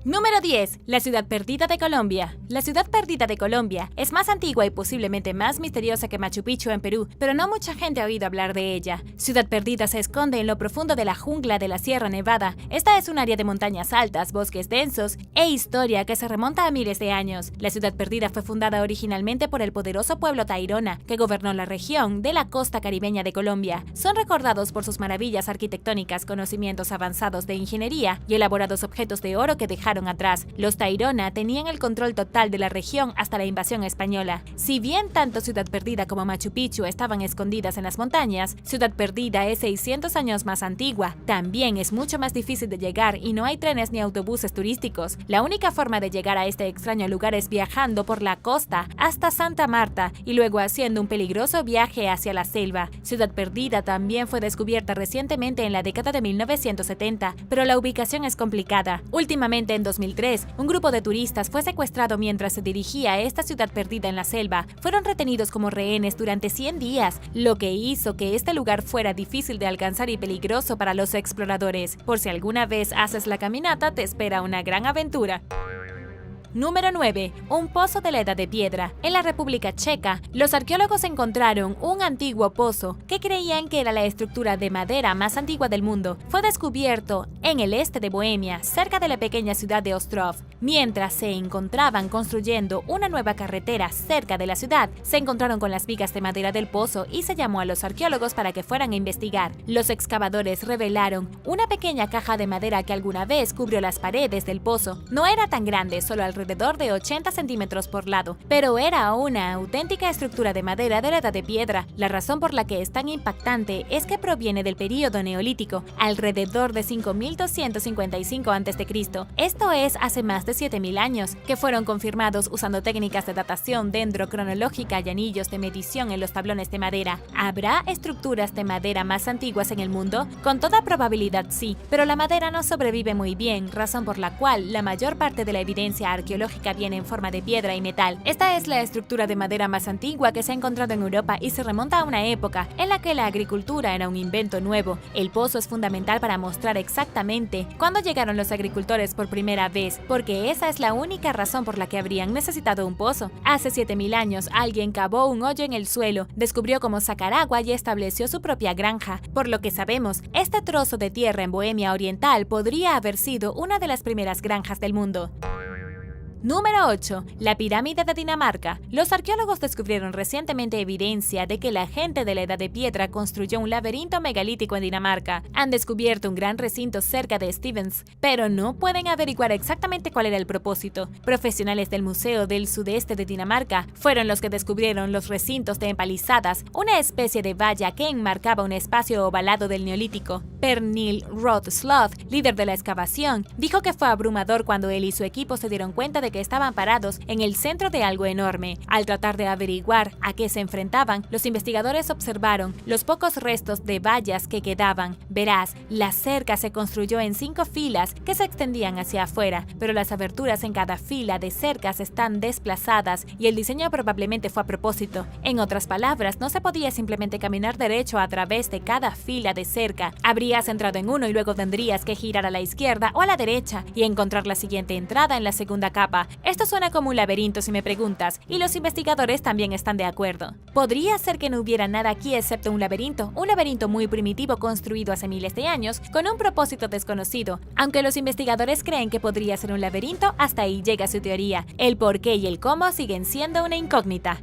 Número 10. La ciudad perdida de Colombia. La ciudad perdida de Colombia es más antigua y posiblemente más misteriosa que Machu Picchu en Perú, pero no mucha gente ha oído hablar de ella. Ciudad Perdida se esconde en lo profundo de la jungla de la Sierra Nevada. Esta es un área de montañas altas, bosques densos e historia que se remonta a miles de años. La Ciudad Perdida fue fundada originalmente por el poderoso pueblo Tairona, que gobernó la región de la costa caribeña de Colombia. Son recordados por sus maravillas arquitectónicas, conocimientos avanzados de ingeniería y elaborados objetos de oro que dejaron dejaron atrás. Los Tairona tenían el control total de la región hasta la invasión española. Si bien tanto Ciudad Perdida como Machu Picchu estaban escondidas en las montañas, Ciudad Perdida es 600 años más antigua. También es mucho más difícil de llegar y no hay trenes ni autobuses turísticos. La única forma de llegar a este extraño lugar es viajando por la costa hasta Santa Marta y luego haciendo un peligroso viaje hacia la selva. Ciudad Perdida también fue descubierta recientemente en la década de 1970, pero la ubicación es complicada. Últimamente, en 2003, un grupo de turistas fue secuestrado mientras se dirigía a esta ciudad perdida en la selva. Fueron retenidos como rehenes durante 100 días, lo que hizo que este lugar fuera difícil de alcanzar y peligroso para los exploradores. Por si alguna vez haces la caminata, te espera una gran aventura. Número 9. Un pozo de la Edad de Piedra. En la República Checa, los arqueólogos encontraron un antiguo pozo que creían que era la estructura de madera más antigua del mundo. Fue descubierto en el este de Bohemia, cerca de la pequeña ciudad de Ostrov. Mientras se encontraban construyendo una nueva carretera cerca de la ciudad, se encontraron con las vigas de madera del pozo y se llamó a los arqueólogos para que fueran a investigar. Los excavadores revelaron una pequeña caja de madera que alguna vez cubrió las paredes del pozo. No era tan grande, solo alrededor de 80 centímetros por lado, pero era una auténtica estructura de madera de la Edad de Piedra. La razón por la que es tan impactante es que proviene del período neolítico, alrededor de 5255 a.C. Esto es hace más de 7000 años, que fueron confirmados usando técnicas de datación dendrocronológica y anillos de medición en los tablones de madera. ¿Habrá estructuras de madera más antiguas en el mundo? Con toda probabilidad sí, pero la madera no sobrevive muy bien, razón por la cual la mayor parte de la evidencia arqueológica viene en forma de piedra y metal. Esta es la estructura de madera más antigua que se ha encontrado en Europa y se remonta a una época en la que la agricultura era un invento nuevo. El pozo es fundamental para mostrar exactamente cuándo llegaron los agricultores por primera vez, porque esa es la única razón por la que habrían necesitado un pozo. Hace 7000 años, alguien cavó un hoyo en el suelo, descubrió cómo sacar agua y estableció su propia granja. Por lo que sabemos, este trozo de tierra en Bohemia Oriental podría haber sido una de las primeras granjas del mundo. Número 8. La pirámide de Dinamarca. Los arqueólogos descubrieron recientemente evidencia de que la gente de la Edad de Piedra construyó un laberinto megalítico en Dinamarca. Han descubierto un gran recinto cerca de Stevens, pero no pueden averiguar exactamente cuál era el propósito. Profesionales del Museo del Sudeste de Dinamarca fueron los que descubrieron los recintos de empalizadas, una especie de valla que enmarcaba un espacio ovalado del Neolítico. Pernil Roth Sloth, líder de la excavación, dijo que fue abrumador cuando él y su equipo se dieron cuenta de que estaban parados en el centro de algo enorme. Al tratar de averiguar a qué se enfrentaban, los investigadores observaron los pocos restos de vallas que quedaban. Verás, la cerca se construyó en 5 filas que se extendían hacia afuera, pero las aberturas en cada fila de cercas están desplazadas y el diseño probablemente fue a propósito. En otras palabras, no se podía simplemente caminar derecho a través de cada fila de cerca. Habrías entrado en uno y luego tendrías que girar a la izquierda o a la derecha y encontrar la siguiente entrada en la segunda capa. Esto suena como un laberinto si me preguntas, y los investigadores también están de acuerdo. Podría ser que no hubiera nada aquí excepto un laberinto muy primitivo construido hace miles de años con un propósito desconocido. Aunque los investigadores creen que podría ser un laberinto, hasta ahí llega su teoría. El por qué y el cómo siguen siendo una incógnita.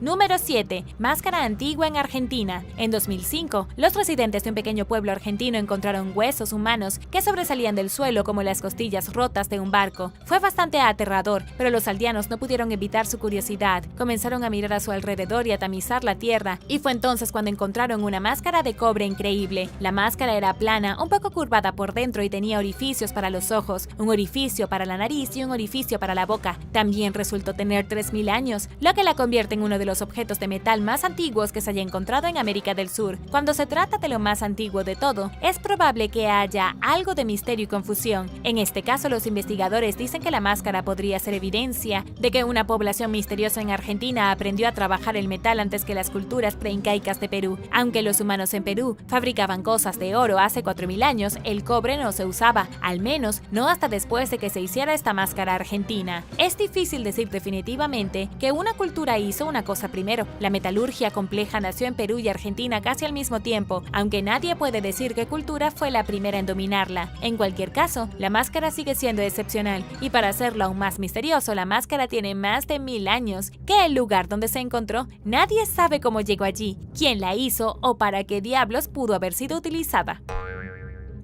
Número 7. Máscara antigua en Argentina. En 2005, los residentes de un pequeño pueblo argentino encontraron huesos humanos que sobresalían del suelo como las costillas rotas de un barco. Fue bastante aterrador, pero los aldeanos no pudieron evitar su curiosidad. Comenzaron a mirar a su alrededor y a tamizar la tierra, y fue entonces cuando encontraron una máscara de cobre increíble. La máscara era plana, un poco curvada por dentro y tenía orificios para los ojos, un orificio para la nariz y un orificio para la boca. También resultó tener 3000 años, lo que la convierte en uno de los objetos de metal más antiguos que se haya encontrado en América del Sur. Cuando se trata de lo más antiguo de todo, es probable que haya algo de misterio y confusión. En este caso, los investigadores dicen que la máscara podría ser evidencia de que una población misteriosa en Argentina aprendió a trabajar el metal antes que las culturas preincaicas de Perú. Aunque los humanos en Perú fabricaban cosas de oro hace 4000 años, el cobre no se usaba, al menos no hasta después de que se hiciera esta máscara argentina. Es difícil decir definitivamente que una cultura hizo una cosa primero. La metalurgia compleja nació en Perú y Argentina casi al mismo tiempo, aunque nadie puede decir qué cultura fue la primera en dominarla. En cualquier caso, la máscara sigue siendo excepcional, y para hacerlo aún más misterioso, la máscara tiene más de 1000 años que el lugar donde se encontró. Nadie sabe cómo llegó allí, quién la hizo o para qué diablos pudo haber sido utilizada.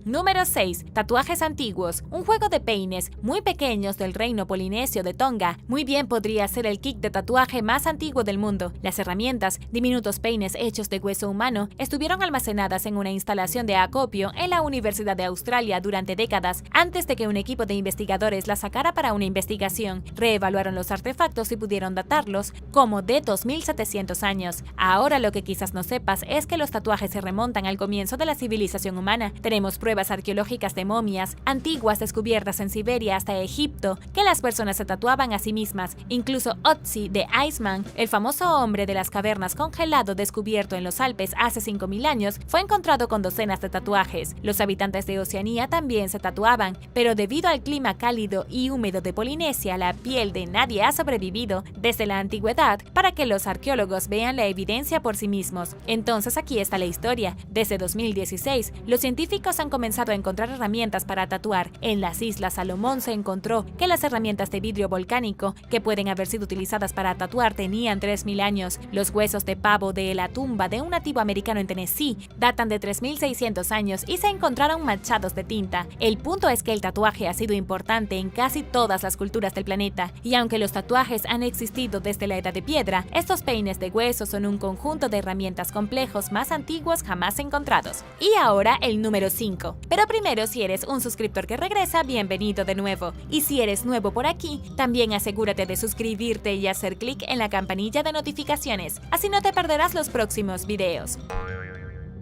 Número 6. Tatuajes antiguos. Un juego de peines muy pequeños del reino polinesio de Tonga muy bien podría ser el kit de tatuaje más antiguo del mundo. Las herramientas, diminutos peines hechos de hueso humano, estuvieron almacenadas en una instalación de acopio en la Universidad de Australia durante décadas antes de que un equipo de investigadores las sacara para una investigación. Reevaluaron los artefactos y pudieron datarlos como de 2700 años. Ahora lo que quizás no sepas es que los tatuajes se remontan al comienzo de la civilización humana. Tenemos pruebas arqueológicas de momias antiguas descubiertas en Siberia hasta Egipto que las personas se tatuaban a sí mismas. Incluso Otzi de Iceman, el famoso hombre de las cavernas congelado descubierto en los Alpes hace 5000 años, fue encontrado con docenas de tatuajes. Los habitantes de Oceanía también se tatuaban, pero debido al clima cálido y húmedo de Polinesia, la piel de nadie ha sobrevivido desde la antigüedad para que los arqueólogos vean la evidencia por sí mismos. Entonces aquí está la historia. Desde 2016, los científicos han comenzado a encontrar herramientas para tatuar. En las Islas Salomón se encontró que las herramientas de vidrio volcánico que pueden haber sido utilizadas para tatuar tenían 3000 años. Los huesos de pavo de la tumba de un nativo americano en Tennessee datan de 3600 años y se encontraron manchados de tinta. El punto es que el tatuaje ha sido importante en casi todas las culturas del planeta, y aunque los tatuajes han existido desde la Edad de Piedra, estos peines de hueso son un conjunto de herramientas complejos más antiguos jamás encontrados. Y ahora el número 5. Pero primero, si eres un suscriptor que regresa, bienvenido de nuevo. Y si eres nuevo por aquí, también asegúrate de suscribirte y hacer clic en la campanilla de notificaciones, así no te perderás los próximos videos.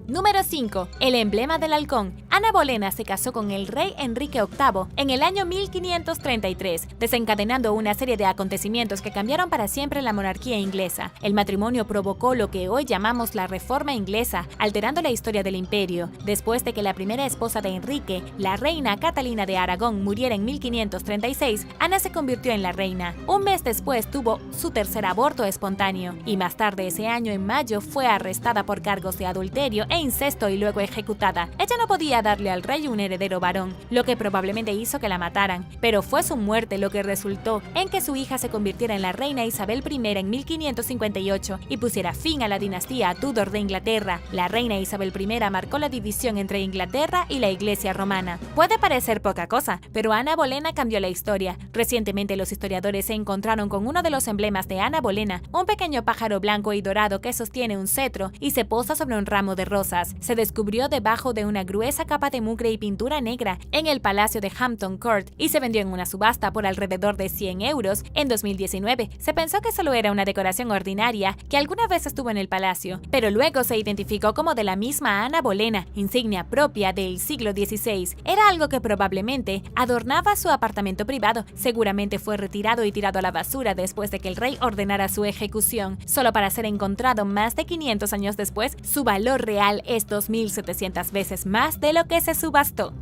Número 5. El emblema del halcón. Ana Bolena se casó con el rey Enrique VIII en el año 1533, desencadenando una serie de acontecimientos que cambiaron para siempre la monarquía inglesa. El matrimonio provocó lo que hoy llamamos la Reforma Inglesa, alterando la historia del imperio. Después de que la primera esposa de Enrique, la reina Catalina de Aragón, muriera en 1536, Ana se convirtió en la reina. Un mes después tuvo su tercer aborto espontáneo, y más tarde ese año, en mayo, fue arrestada por cargos de adulterio e incesto y luego ejecutada. Ella no podía darle al rey un heredero varón, lo que probablemente hizo que la mataran, pero fue su muerte lo que resultó en que su hija se convirtiera en la reina Isabel I en 1558 y pusiera fin a la dinastía Tudor de Inglaterra. La reina Isabel I marcó la división entre Inglaterra y la Iglesia romana. Puede parecer poca cosa, pero Ana Bolena cambió la historia. Recientemente los historiadores se encontraron con uno de los emblemas de Ana Bolena, un pequeño pájaro blanco y dorado que sostiene un cetro y se posa sobre un ramo de rosas. Se descubrió debajo de una gruesa capa de mugre y pintura negra en el Palacio de Hampton Court y se vendió en una subasta por alrededor de 100 euros en 2019. Se pensó que solo era una decoración ordinaria que alguna vez estuvo en el palacio, pero luego se identificó como de la misma Ana Bolena, insignia propia del siglo XVI. Era algo que probablemente adornaba su apartamento privado. Seguramente fue retirado y tirado a la basura después de que el rey ordenara su ejecución, solo para ser encontrado más de 500 años después. Su valor real es 2700 veces más de lo que se subastó.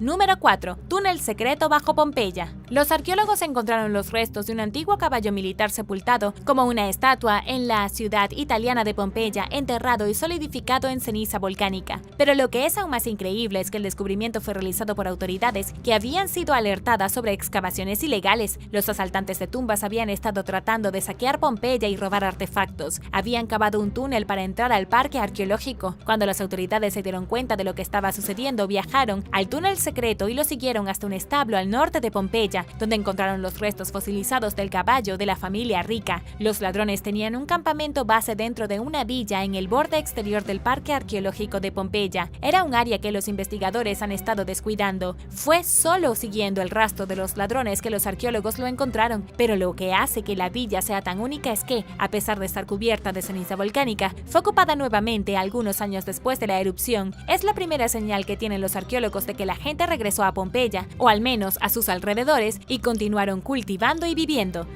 Número 4. Túnel secreto bajo Pompeya. Los arqueólogos encontraron los restos de un antiguo caballo militar sepultado como una estatua en la ciudad italiana de Pompeya, enterrado y solidificado en ceniza volcánica. Pero lo que es aún más increíble es que el descubrimiento fue realizado por autoridades que habían sido alertadas sobre excavaciones ilegales. Los asaltantes de tumbas habían estado tratando de saquear Pompeya y robar artefactos. Habían cavado un túnel para entrar al parque arqueológico. Cuando las autoridades se dieron cuenta de lo que estaba sucediendo, viajaron al túnel secreto y lo siguieron hasta un establo al norte de Pompeya, donde encontraron los restos fosilizados del caballo de la familia rica. Los ladrones tenían un campamento base dentro de una villa en el borde exterior del Parque Arqueológico de Pompeya. Era un área que los investigadores han estado descuidando. Fue solo siguiendo el rastro de los ladrones que los arqueólogos lo encontraron, pero lo que hace que la villa sea tan única es que, a pesar de estar cubierta de ceniza volcánica, fue ocupada nuevamente algunos años después de la erupción. Es la primera señal que tienen los arqueólogos de que la gente regresó a Pompeya, o al menos a sus alrededores, y continuaron cultivando y viviendo.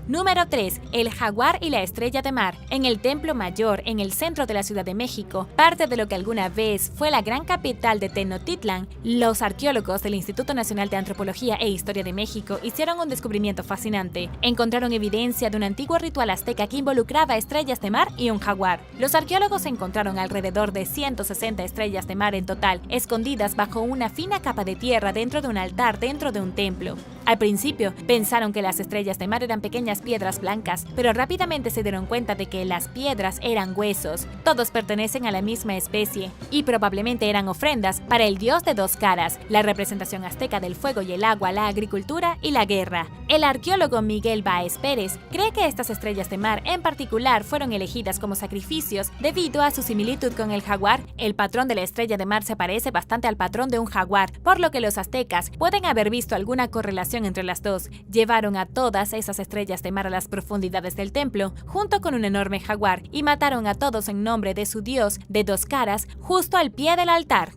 Número 3. El jaguar y la estrella de mar. En el Templo Mayor, en el centro de la Ciudad de México, parte de lo que alguna vez fue la gran capital de Tenochtitlan, los arqueólogos del Instituto Nacional de Antropología e Historia de México hicieron un descubrimiento fascinante. Encontraron evidencia de un antiguo ritual azteca que involucraba estrellas de mar y un jaguar. Los arqueólogos encontraron alrededor de 160 estrellas de mar en total, escondidas bajo una fina capa de tierra dentro de un altar dentro de un templo. Al principio, pensaron que las estrellas de mar eran pequeñas piedras blancas, pero rápidamente se dieron cuenta de que las piedras eran huesos. Todos pertenecen a la misma especie y probablemente eran ofrendas para el dios de dos caras, la representación azteca del fuego y el agua, la agricultura y la guerra. El arqueólogo Miguel Báez Pérez cree que estas estrellas de mar en particular fueron elegidas como sacrificios debido a su similitud con el jaguar. El patrón de la estrella de mar se parece bastante al patrón de un jaguar, por lo que los aztecas pueden haber visto alguna correlación entre las dos. Llevaron a todas esas estrellas de mar a las profundidades del templo, junto con un enorme jaguar, y mataron a todos en nombre de su dios de dos caras, justo al pie del altar.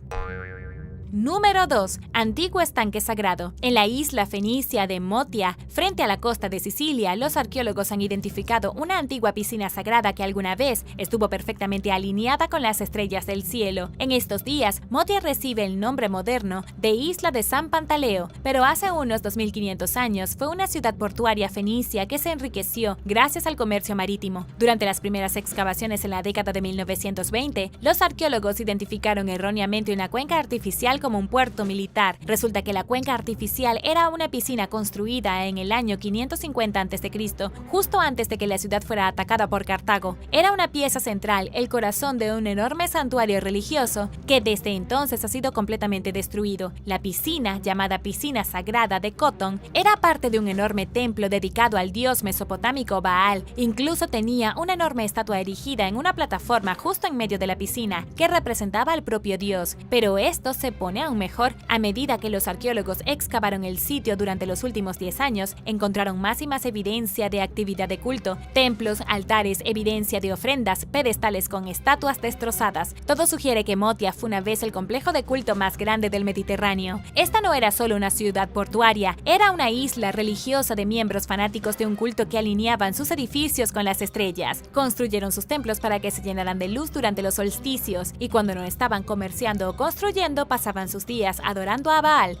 Número 2. Antiguo estanque sagrado. En la isla fenicia de Motia, frente a la costa de Sicilia, los arqueólogos han identificado una antigua piscina sagrada que alguna vez estuvo perfectamente alineada con las estrellas del cielo. En estos días, Motia recibe el nombre moderno de Isla de San Pantaleo, pero hace unos 2500 años fue una ciudad portuaria fenicia que se enriqueció gracias al comercio marítimo. Durante las primeras excavaciones en la década de 1920, los arqueólogos identificaron erróneamente una cuenca artificial como un puerto militar. Resulta que la cuenca artificial era una piscina construida en el año 550 a.C., justo antes de que la ciudad fuera atacada por Cartago. Era una pieza central, el corazón de un enorme santuario religioso que desde entonces ha sido completamente destruido. La piscina, llamada Piscina Sagrada de Cotton, era parte de un enorme templo dedicado al dios mesopotámico Baal. Incluso tenía una enorme estatua erigida en una plataforma justo en medio de la piscina que representaba al propio dios. Pero esto se pone aún mejor. A medida que los arqueólogos excavaron el sitio durante los últimos 10 años, encontraron más y más evidencia de actividad de culto, templos, altares, evidencia de ofrendas, pedestales con estatuas destrozadas. Todo sugiere que Motia fue una vez el complejo de culto más grande del Mediterráneo. Esta no era solo una ciudad portuaria, era una isla religiosa de miembros fanáticos de un culto que alineaban sus edificios con las estrellas. Construyeron sus templos para que se llenaran de luz durante los solsticios, y cuando no estaban comerciando o construyendo, pasaban sus días adorando a Baal.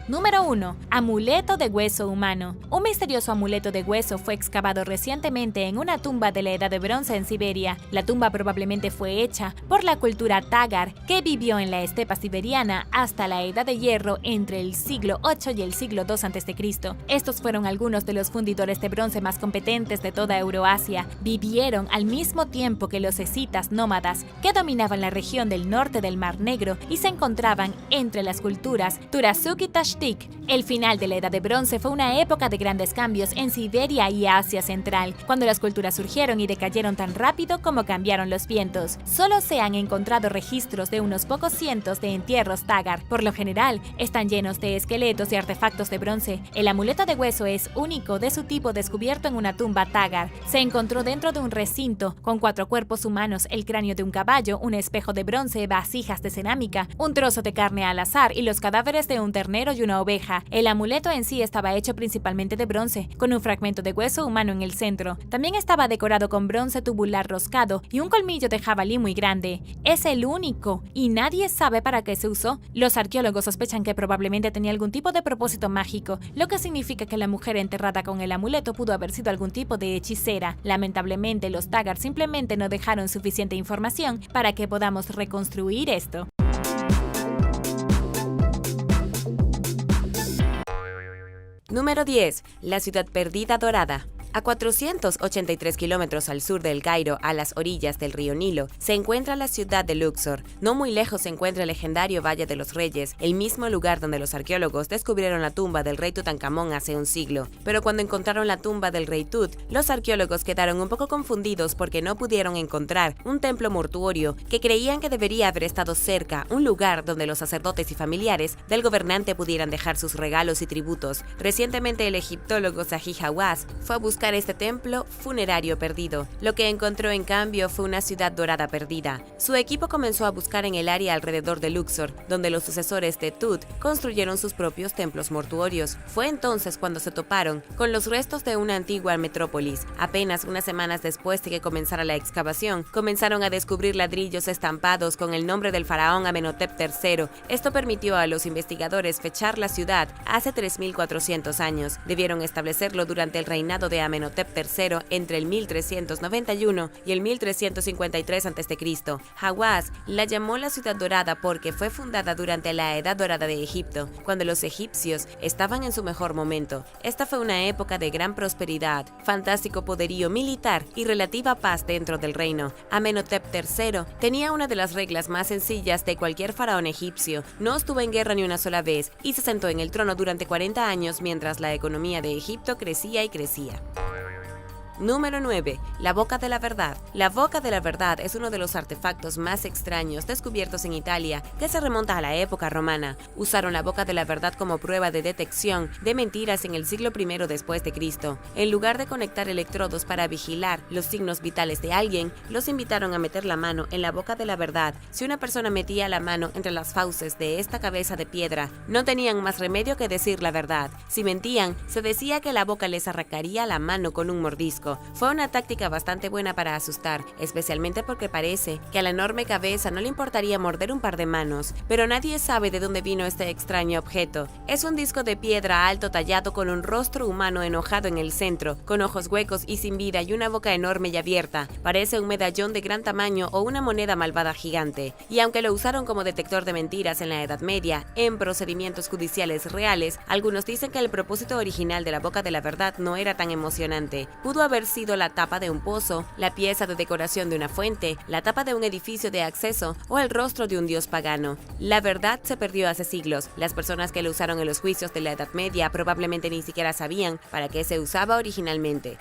Número 1. Amuleto de hueso humano. Un misterioso amuleto de hueso fue excavado recientemente en una tumba de la Edad de Bronce en Siberia. La tumba probablemente fue hecha por la cultura Tagar, que vivió en la estepa siberiana hasta la Edad de Hierro entre el siglo VIII y el siglo II a.C. Estos fueron algunos de los fundidores de bronce más competentes de toda Euroasia. Vivieron al mismo tiempo que los escitas nómadas, que dominaban la región del norte del Mar Negro y se encontraban entre las culturas Turazuk y Tashtik. El final de la Edad de Bronce fue una época de grandes cambios en Siberia y Asia Central, cuando las culturas surgieron y decayeron tan rápido como cambiaron los vientos. Solo se han encontrado registros de unos pocos cientos de entierros Tagar. Por lo general, están llenos de esqueletos y artefactos de bronce. El amuleto de hueso es único de su tipo descubierto en una tumba Tagar. Se encontró dentro de un recinto con 4 cuerpos humanos, el cráneo de un caballo, un espejo de bronce, vasijas de cerámica, un trozo de carne al azar y los cadáveres de un ternero y una oveja. El amuleto en sí estaba hecho principalmente de bronce, con un fragmento de hueso humano en el centro. También estaba decorado con bronce tubular roscado y un colmillo de jabalí muy grande. Es el único, y nadie sabe para qué se usó. Los arqueólogos sospechan que probablemente tenía algún tipo de propósito mágico, lo que significa que la mujer enterrada con el amuleto pudo haber sido algún tipo de hechicera. Lamentablemente, los Tagar simplemente no dejaron suficiente información para que podamos reconstruir esto. Número 10. La ciudad perdida dorada. A 483 kilómetros al sur del Cairo, a las orillas del río Nilo, se encuentra la ciudad de Luxor. No muy lejos se encuentra el legendario Valle de los Reyes, el mismo lugar donde los arqueólogos descubrieron la tumba del rey Tutankamón hace un siglo. Pero cuando encontraron la tumba del rey Tut, los arqueólogos quedaron un poco confundidos porque no pudieron encontrar un templo mortuorio que creían que debería haber estado cerca, un lugar donde los sacerdotes y familiares del gobernante pudieran dejar sus regalos y tributos. Recientemente el egiptólogo Zahi Hawass fue a buscar este templo funerario perdido. Lo que encontró en cambio fue una ciudad dorada perdida. Su equipo comenzó a buscar en el área alrededor de Luxor, donde los sucesores de Tut construyeron sus propios templos mortuorios. Fue entonces cuando se toparon con los restos de una antigua metrópolis. Apenas unas semanas después de que comenzara la excavación, comenzaron a descubrir ladrillos estampados con el nombre del faraón Amenhotep III. Esto permitió a los investigadores fechar la ciudad hace 3400 años. Debieron establecerlo durante el reinado de Amenhotep III entre el 1391 y el 1353 a.C. Hawaz la llamó la Ciudad Dorada porque fue fundada durante la Edad Dorada de Egipto, cuando los egipcios estaban en su mejor momento. Esta fue una época de gran prosperidad, fantástico poderío militar y relativa paz dentro del reino. Amenhotep III tenía una de las reglas más sencillas de cualquier faraón egipcio: no estuvo en guerra ni una sola vez y se sentó en el trono durante 40 años mientras la economía de Egipto crecía y crecía. Número 9. La Boca de la Verdad. La Boca de la Verdad es uno de los artefactos más extraños descubiertos en Italia, que se remonta a la época romana. Usaron la Boca de la Verdad como prueba de detección de mentiras en el siglo I después de Cristo. En lugar de conectar electrodos para vigilar los signos vitales de alguien, los invitaron a meter la mano en la Boca de la Verdad. Si una persona metía la mano entre las fauces de esta cabeza de piedra, no tenían más remedio que decir la verdad. Si mentían, se decía que la boca les arrancaría la mano con un mordisco. Fue una táctica bastante buena para asustar, especialmente porque parece que a la enorme cabeza no le importaría morder un par de manos. Pero nadie sabe de dónde vino este extraño objeto. Es un disco de piedra alto tallado con un rostro humano enojado en el centro, con ojos huecos y sin vida y una boca enorme y abierta. Parece un medallón de gran tamaño o una moneda malvada gigante. Y aunque lo usaron como detector de mentiras en la Edad Media, en procedimientos judiciales reales, algunos dicen que el propósito original de la Boca de la Verdad no era tan emocionante. Pudo haber sido la tapa de un pozo, la pieza de decoración de una fuente, la tapa de un edificio de acceso o el rostro de un dios pagano. La verdad se perdió hace siglos. Las personas que lo usaron en los juicios de la Edad Media probablemente ni siquiera sabían para qué se usaba originalmente.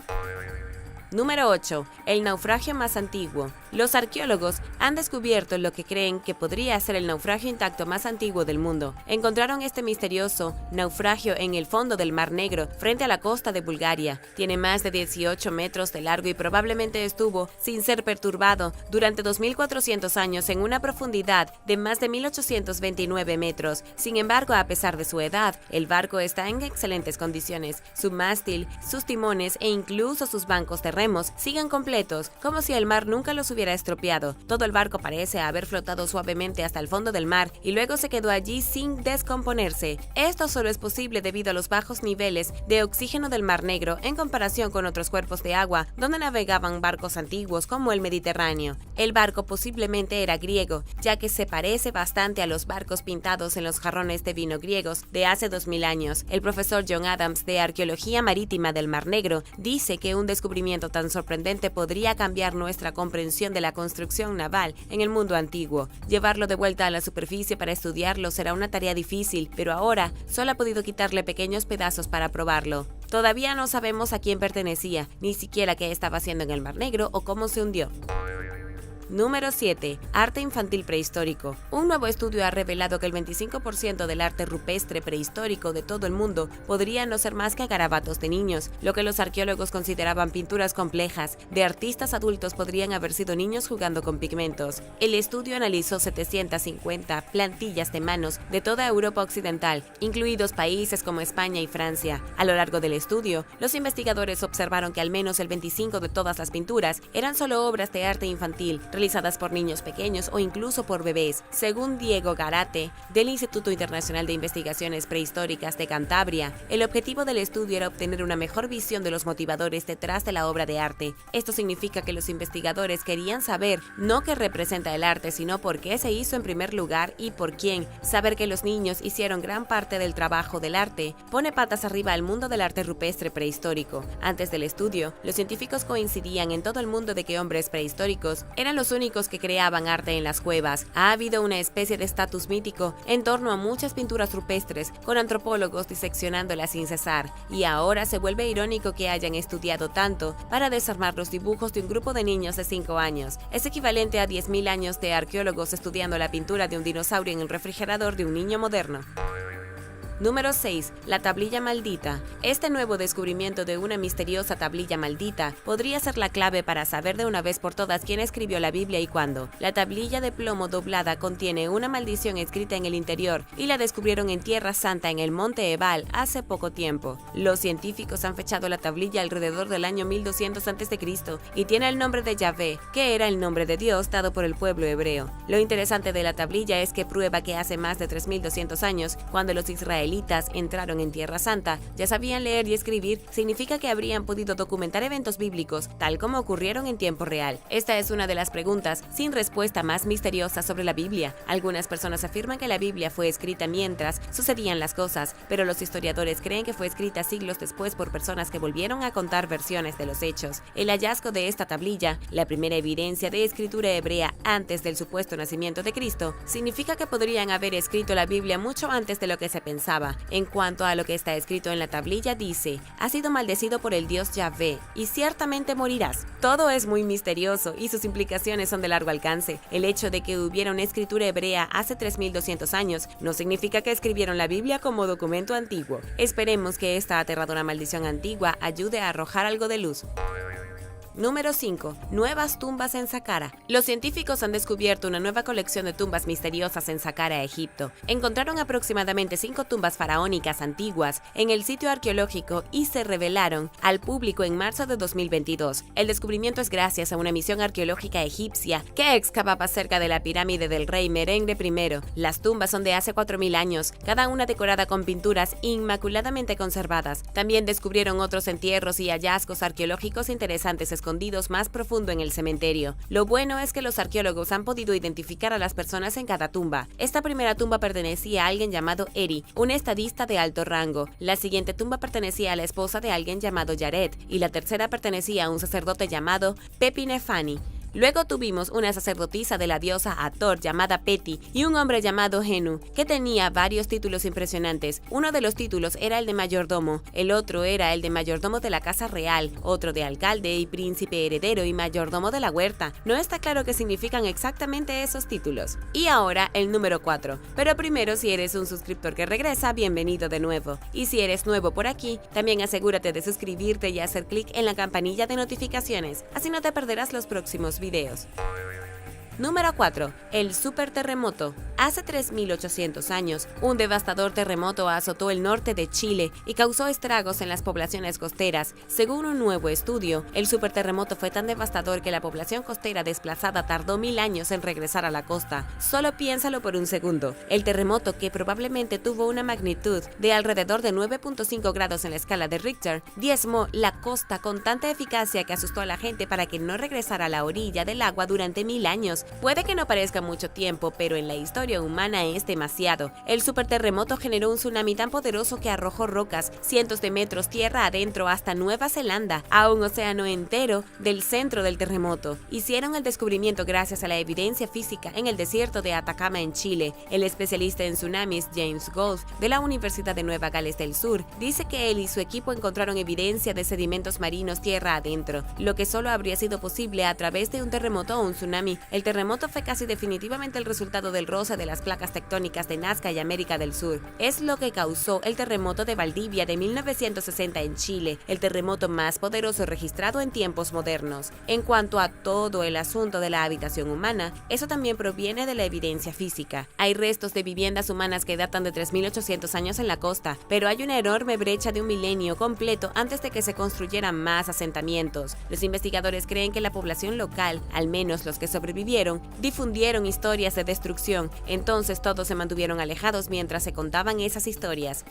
Número 8. El naufragio más antiguo. Los arqueólogos han descubierto lo que creen que podría ser el naufragio intacto más antiguo del mundo. Encontraron este misterioso naufragio en el fondo del Mar Negro, frente a la costa de Bulgaria. Tiene más de 18 metros de largo y probablemente estuvo, sin ser perturbado, durante 2400 años en una profundidad de más de 1829 metros. Sin embargo, a pesar de su edad, el barco está en excelentes condiciones. Su mástil, sus timones e incluso sus bancos de remos siguen completos, como si el mar nunca los hubiera estropeado. Todo el barco parece haber flotado suavemente hasta el fondo del mar y luego se quedó allí sin descomponerse. Esto solo es posible debido a los bajos niveles de oxígeno del Mar Negro en comparación con otros cuerpos de agua donde navegaban barcos antiguos como el Mediterráneo. El barco posiblemente era griego, ya que se parece bastante a los barcos pintados en los jarrones de vino griegos de hace 2000 años. El profesor John Adams de Arqueología Marítima del Mar Negro dice que un descubrimiento tan sorprendente podría cambiar nuestra comprensión de la construcción naval en el mundo antiguo. Llevarlo de vuelta a la superficie para estudiarlo será una tarea difícil, pero ahora solo ha podido quitarle pequeños pedazos para probarlo. Todavía no sabemos a quién pertenecía, ni siquiera qué estaba haciendo en el Mar Negro o cómo se hundió. Número 7. Arte infantil prehistórico. Un nuevo estudio ha revelado que el 25% del arte rupestre prehistórico de todo el mundo podría no ser más que garabatos de niños. Lo que los arqueólogos consideraban pinturas complejas de artistas adultos podrían haber sido niños jugando con pigmentos. El estudio analizó 750 plantillas de manos de toda Europa occidental, incluidos países como España y Francia. A lo largo del estudio, los investigadores observaron que al menos el 25% de todas las pinturas eran solo obras de arte infantil, realizadas por niños pequeños o incluso por bebés. Según Diego Garate, del Instituto Internacional de Investigaciones Prehistóricas de Cantabria, el objetivo del estudio era obtener una mejor visión de los motivadores detrás de la obra de arte. Esto significa que los investigadores querían saber no qué representa el arte, sino por qué se hizo en primer lugar y por quién. Saber que los niños hicieron gran parte del trabajo del arte pone patas arriba al mundo del arte rupestre prehistórico. Antes del estudio, los científicos coincidían en todo el mundo de que hombres prehistóricos eran los únicos que creaban arte en las cuevas. Ha habido una especie de estatus mítico en torno a muchas pinturas rupestres, con antropólogos diseccionándolas sin cesar, y ahora se vuelve irónico que hayan estudiado tanto para desarmar los dibujos de un grupo de niños de 5 años. Es equivalente a 10.000 años de arqueólogos estudiando la pintura de un dinosaurio en el refrigerador de un niño moderno. Número 6. La tablilla maldita. Este nuevo descubrimiento de una misteriosa tablilla maldita podría ser la clave para saber de una vez por todas quién escribió la Biblia y cuándo. La tablilla de plomo doblada contiene una maldición escrita en el interior y la descubrieron en Tierra Santa en el monte Ebal hace poco tiempo. Los científicos han fechado la tablilla alrededor del año 1200 a.C. y tiene el nombre de Yahvé, que era el nombre de Dios dado por el pueblo hebreo. Lo interesante de la tablilla es que prueba que hace más de 3200 años, cuando los israelíes israelitas entraron en Tierra Santa ya sabían leer y escribir, significa que habrían podido documentar eventos bíblicos tal como ocurrieron en tiempo real. Esta es una de las preguntas sin respuesta más misteriosas sobre la Biblia. Algunas personas afirman que la Biblia fue escrita mientras sucedían las cosas, pero los historiadores creen que fue escrita siglos después por personas que volvieron a contar versiones de los hechos. El hallazgo de esta tablilla, la primera evidencia de escritura hebrea antes del supuesto nacimiento de Cristo, significa que podrían haber escrito la Biblia mucho antes de lo que se pensaba. En cuanto a lo que está escrito en la tablilla, dice: "Has sido maldecido por el Dios Yahvé, y ciertamente morirás". Todo es muy misterioso y sus implicaciones son de largo alcance. El hecho de que hubiera una escritura hebrea hace 3200 años no significa que escribieron la Biblia como documento antiguo. Esperemos que esta aterradora maldición antigua ayude a arrojar algo de luz. Número 5. Nuevas tumbas en Saqqara. Los científicos han descubierto una nueva colección de tumbas misteriosas en Saqqara, Egipto. Encontraron aproximadamente 5 tumbas faraónicas antiguas en el sitio arqueológico y se revelaron al público en marzo de 2022. El descubrimiento es gracias a una misión arqueológica egipcia que excavaba cerca de la pirámide del rey Merengue I. Las tumbas son de hace 4000 años, cada una decorada con pinturas inmaculadamente conservadas. También descubrieron otros entierros y hallazgos arqueológicos interesantes escondidos más profundo en el cementerio. Lo bueno es que los arqueólogos han podido identificar a las personas en cada tumba. Esta primera tumba pertenecía a alguien llamado Eri, un estadista de alto rango. La siguiente tumba pertenecía a la esposa de alguien llamado Yared, y la tercera pertenecía a un sacerdote llamado Pepi Nefani. Luego tuvimos una sacerdotisa de la diosa Hathor llamada Peti y un hombre llamado Henu, que tenía varios títulos impresionantes. Uno de los títulos era el de mayordomo, el otro era el de mayordomo de la casa real, otro de alcalde y príncipe heredero y mayordomo de la huerta. No está claro qué significan exactamente esos títulos. Y ahora el número 4. Pero primero, si eres un suscriptor que regresa, bienvenido de nuevo. Y si eres nuevo por aquí, también asegúrate de suscribirte y hacer clic en la campanilla de notificaciones, así no te perderás los próximos videos. Número 4. El superterremoto. Hace 3800 años, un devastador terremoto azotó el norte de Chile y causó estragos en las poblaciones costeras. Según un nuevo estudio, el superterremoto fue tan devastador que la población costera desplazada tardó 1000 años en regresar a la costa. Solo piénsalo por un segundo. El terremoto, que probablemente tuvo una magnitud de alrededor de 9.5 grados en la escala de Richter, diezmó la costa con tanta eficacia que asustó a la gente para que no regresara a la orilla del agua durante 1000 años. Puede que no parezca mucho tiempo, pero en la historia humana es demasiado. El superterremoto generó un tsunami tan poderoso que arrojó rocas cientos de metros tierra adentro hasta Nueva Zelanda, a un océano entero del centro del terremoto. Hicieron el descubrimiento gracias a la evidencia física en el desierto de Atacama en Chile. El especialista en tsunamis James Gold, de la Universidad de Nueva Gales del Sur, dice que él y su equipo encontraron evidencia de sedimentos marinos tierra adentro, lo que solo habría sido posible a través de un terremoto o un tsunami. El terremoto fue casi definitivamente el resultado del roce de las placas tectónicas de Nazca y América del Sur. Es lo que causó el terremoto de Valdivia de 1960 en Chile, el terremoto más poderoso registrado en tiempos modernos. En cuanto a todo el asunto de la habitación humana, eso también proviene de la evidencia física. Hay restos de viviendas humanas que datan de 3800 años en la costa, pero hay una enorme brecha de un milenio completo antes de que se construyeran más asentamientos. Los investigadores creen que la población local, al menos los que sobrevivieron, difundieron historias de destrucción, entonces todos se mantuvieron alejados mientras se contaban esas historias.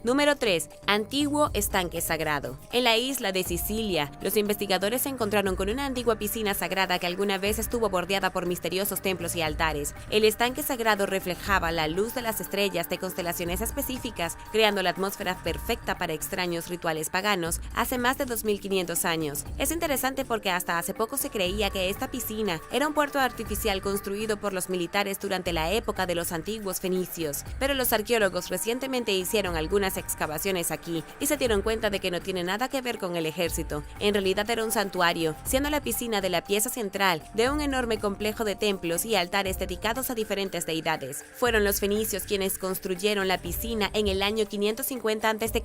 Número 3. Antiguo estanque sagrado. En la isla de Sicilia, los investigadores se encontraron con una antigua piscina sagrada que alguna vez estuvo bordeada por misteriosos templos y altares. El estanque sagrado reflejaba la luz de las estrellas de constelaciones específicas, creando la atmósfera perfecta para extraños rituales paganos hace más de 2500 años. Es interesante porque hasta hace poco se creía que esta piscina era un puerto artificial construido por los militares durante la época de los antiguos fenicios, pero los arqueólogos recientemente hicieron algunas excavaciones aquí y se dieron cuenta de que no tiene nada que ver con el ejército. En realidad era un santuario, siendo la piscina de la pieza central de un enorme complejo de templos y altares dedicados a diferentes deidades. Fueron los fenicios quienes construyeron la piscina en el año 550 a.C.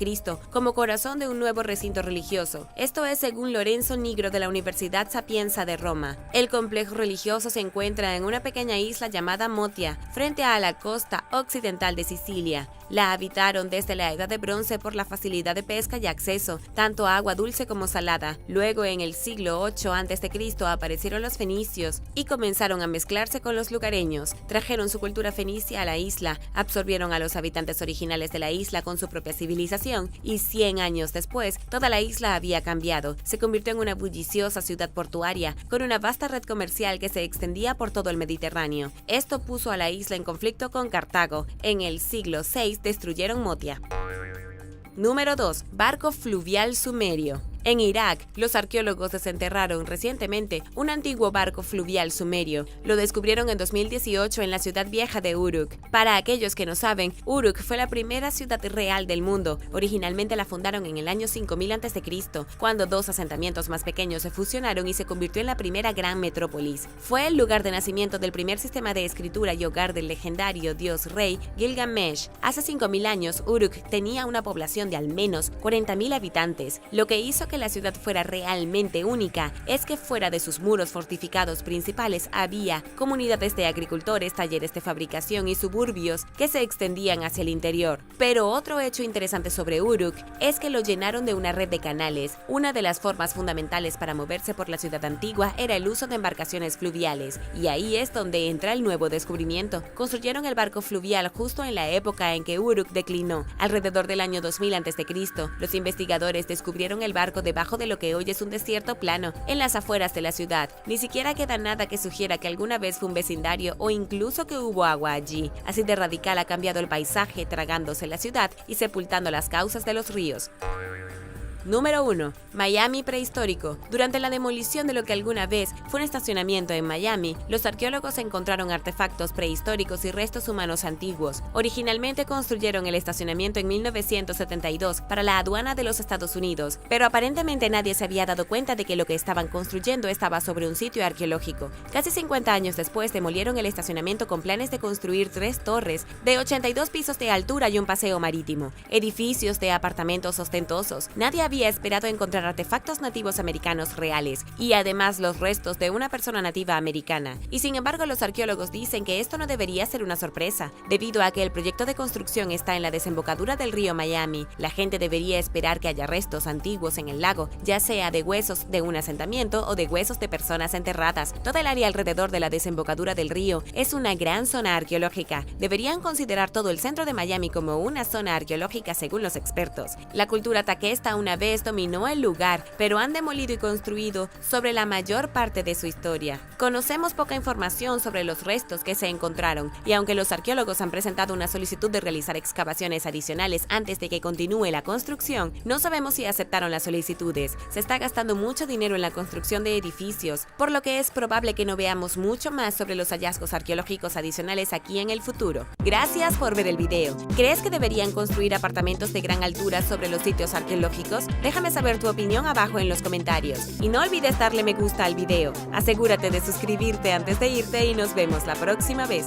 como corazón de un nuevo recinto religioso. Esto es según Lorenzo Nigro de la Universidad Sapienza de Roma. El complejo religioso se encuentra en una pequeña isla llamada Motia, frente a la costa occidental de Sicilia. La habitaron desde la Edad de Bronce por la facilidad de pesca y acceso, tanto a agua dulce como salada. Luego, en el siglo VIII a.C., aparecieron los fenicios y comenzaron a mezclarse con los lugareños. Trajeron su cultura fenicia a la isla, absorbieron a los habitantes originales de la isla con su propia civilización y 100 años después, toda la isla había cambiado. Se convirtió en una bulliciosa ciudad portuaria con una vasta red comercial que se extendía por todo el Mediterráneo. Esto puso a la isla en conflicto con Cartago. En el siglo VI destruyeron Motia. Número 2. Barco fluvial sumerio. En Irak, los arqueólogos desenterraron recientemente un antiguo barco fluvial sumerio. Lo descubrieron en 2018 en la ciudad vieja de Uruk. Para aquellos que no saben, Uruk fue la primera ciudad real del mundo. Originalmente la fundaron en el año 5000 a.C., cuando dos asentamientos más pequeños se fusionaron y se convirtió en la primera gran metrópolis. Fue el lugar de nacimiento del primer sistema de escritura y hogar del legendario dios rey Gilgamesh. Hace 5000 años, Uruk tenía una población de al menos 40.000 habitantes, lo que hizo que la ciudad fuera realmente única es que fuera de sus muros fortificados principales había comunidades de agricultores, talleres de fabricación y suburbios que se extendían hacia el interior. Pero otro hecho interesante sobre Uruk es que lo llenaron de una red de canales. Una de las formas fundamentales para moverse por la ciudad antigua era el uso de embarcaciones fluviales, y ahí es donde entra el nuevo descubrimiento. Construyeron el barco fluvial justo en la época en que Uruk declinó, alrededor del año 2000 a.C. Los investigadores descubrieron el barco debajo de lo que hoy es un desierto plano, en las afueras de la ciudad. Ni siquiera queda nada que sugiera que alguna vez fue un vecindario o incluso que hubo agua allí. Así de radical ha cambiado el paisaje, tragándose la ciudad y sepultando las cauces de los ríos. Número 1. Miami prehistórico. Durante la demolición de lo que alguna vez fue un estacionamiento en Miami, los arqueólogos encontraron artefactos prehistóricos y restos humanos antiguos. Originalmente construyeron el estacionamiento en 1972 para la aduana de los Estados Unidos, pero aparentemente nadie se había dado cuenta de que lo que estaban construyendo estaba sobre un sitio arqueológico. Casi 50 años después demolieron el estacionamiento con planes de construir 3 torres de 82 pisos de altura y un paseo marítimo, edificios de apartamentos ostentosos. Nadie había esperado encontrar artefactos nativos americanos reales y además los restos de una persona nativa americana. Y sin embargo, los arqueólogos dicen que esto no debería ser una sorpresa, debido a que el proyecto de construcción está en la desembocadura del río Miami. La gente debería esperar que haya restos antiguos en el lago, ya sea de huesos de un asentamiento o de huesos de personas enterradas. Toda el área alrededor de la desembocadura del río es una gran zona arqueológica. Deberían considerar todo el centro de Miami como una zona arqueológica según los expertos. La cultura taquesta una vez dominó el lugar, pero han demolido y construido sobre la mayor parte de su historia. Conocemos poca información sobre los restos que se encontraron, y aunque los arqueólogos han presentado una solicitud de realizar excavaciones adicionales antes de que continúe la construcción, no sabemos si aceptaron las solicitudes. Se está gastando mucho dinero en la construcción de edificios, por lo que es probable que no veamos mucho más sobre los hallazgos arqueológicos adicionales aquí en el futuro. Gracias por ver el video. ¿Crees que deberían construir apartamentos de gran altura sobre los sitios arqueológicos? Déjame saber tu opinión abajo en los comentarios. Y no olvides darle me gusta al video. Asegúrate de suscribirte antes de irte y nos vemos la próxima vez.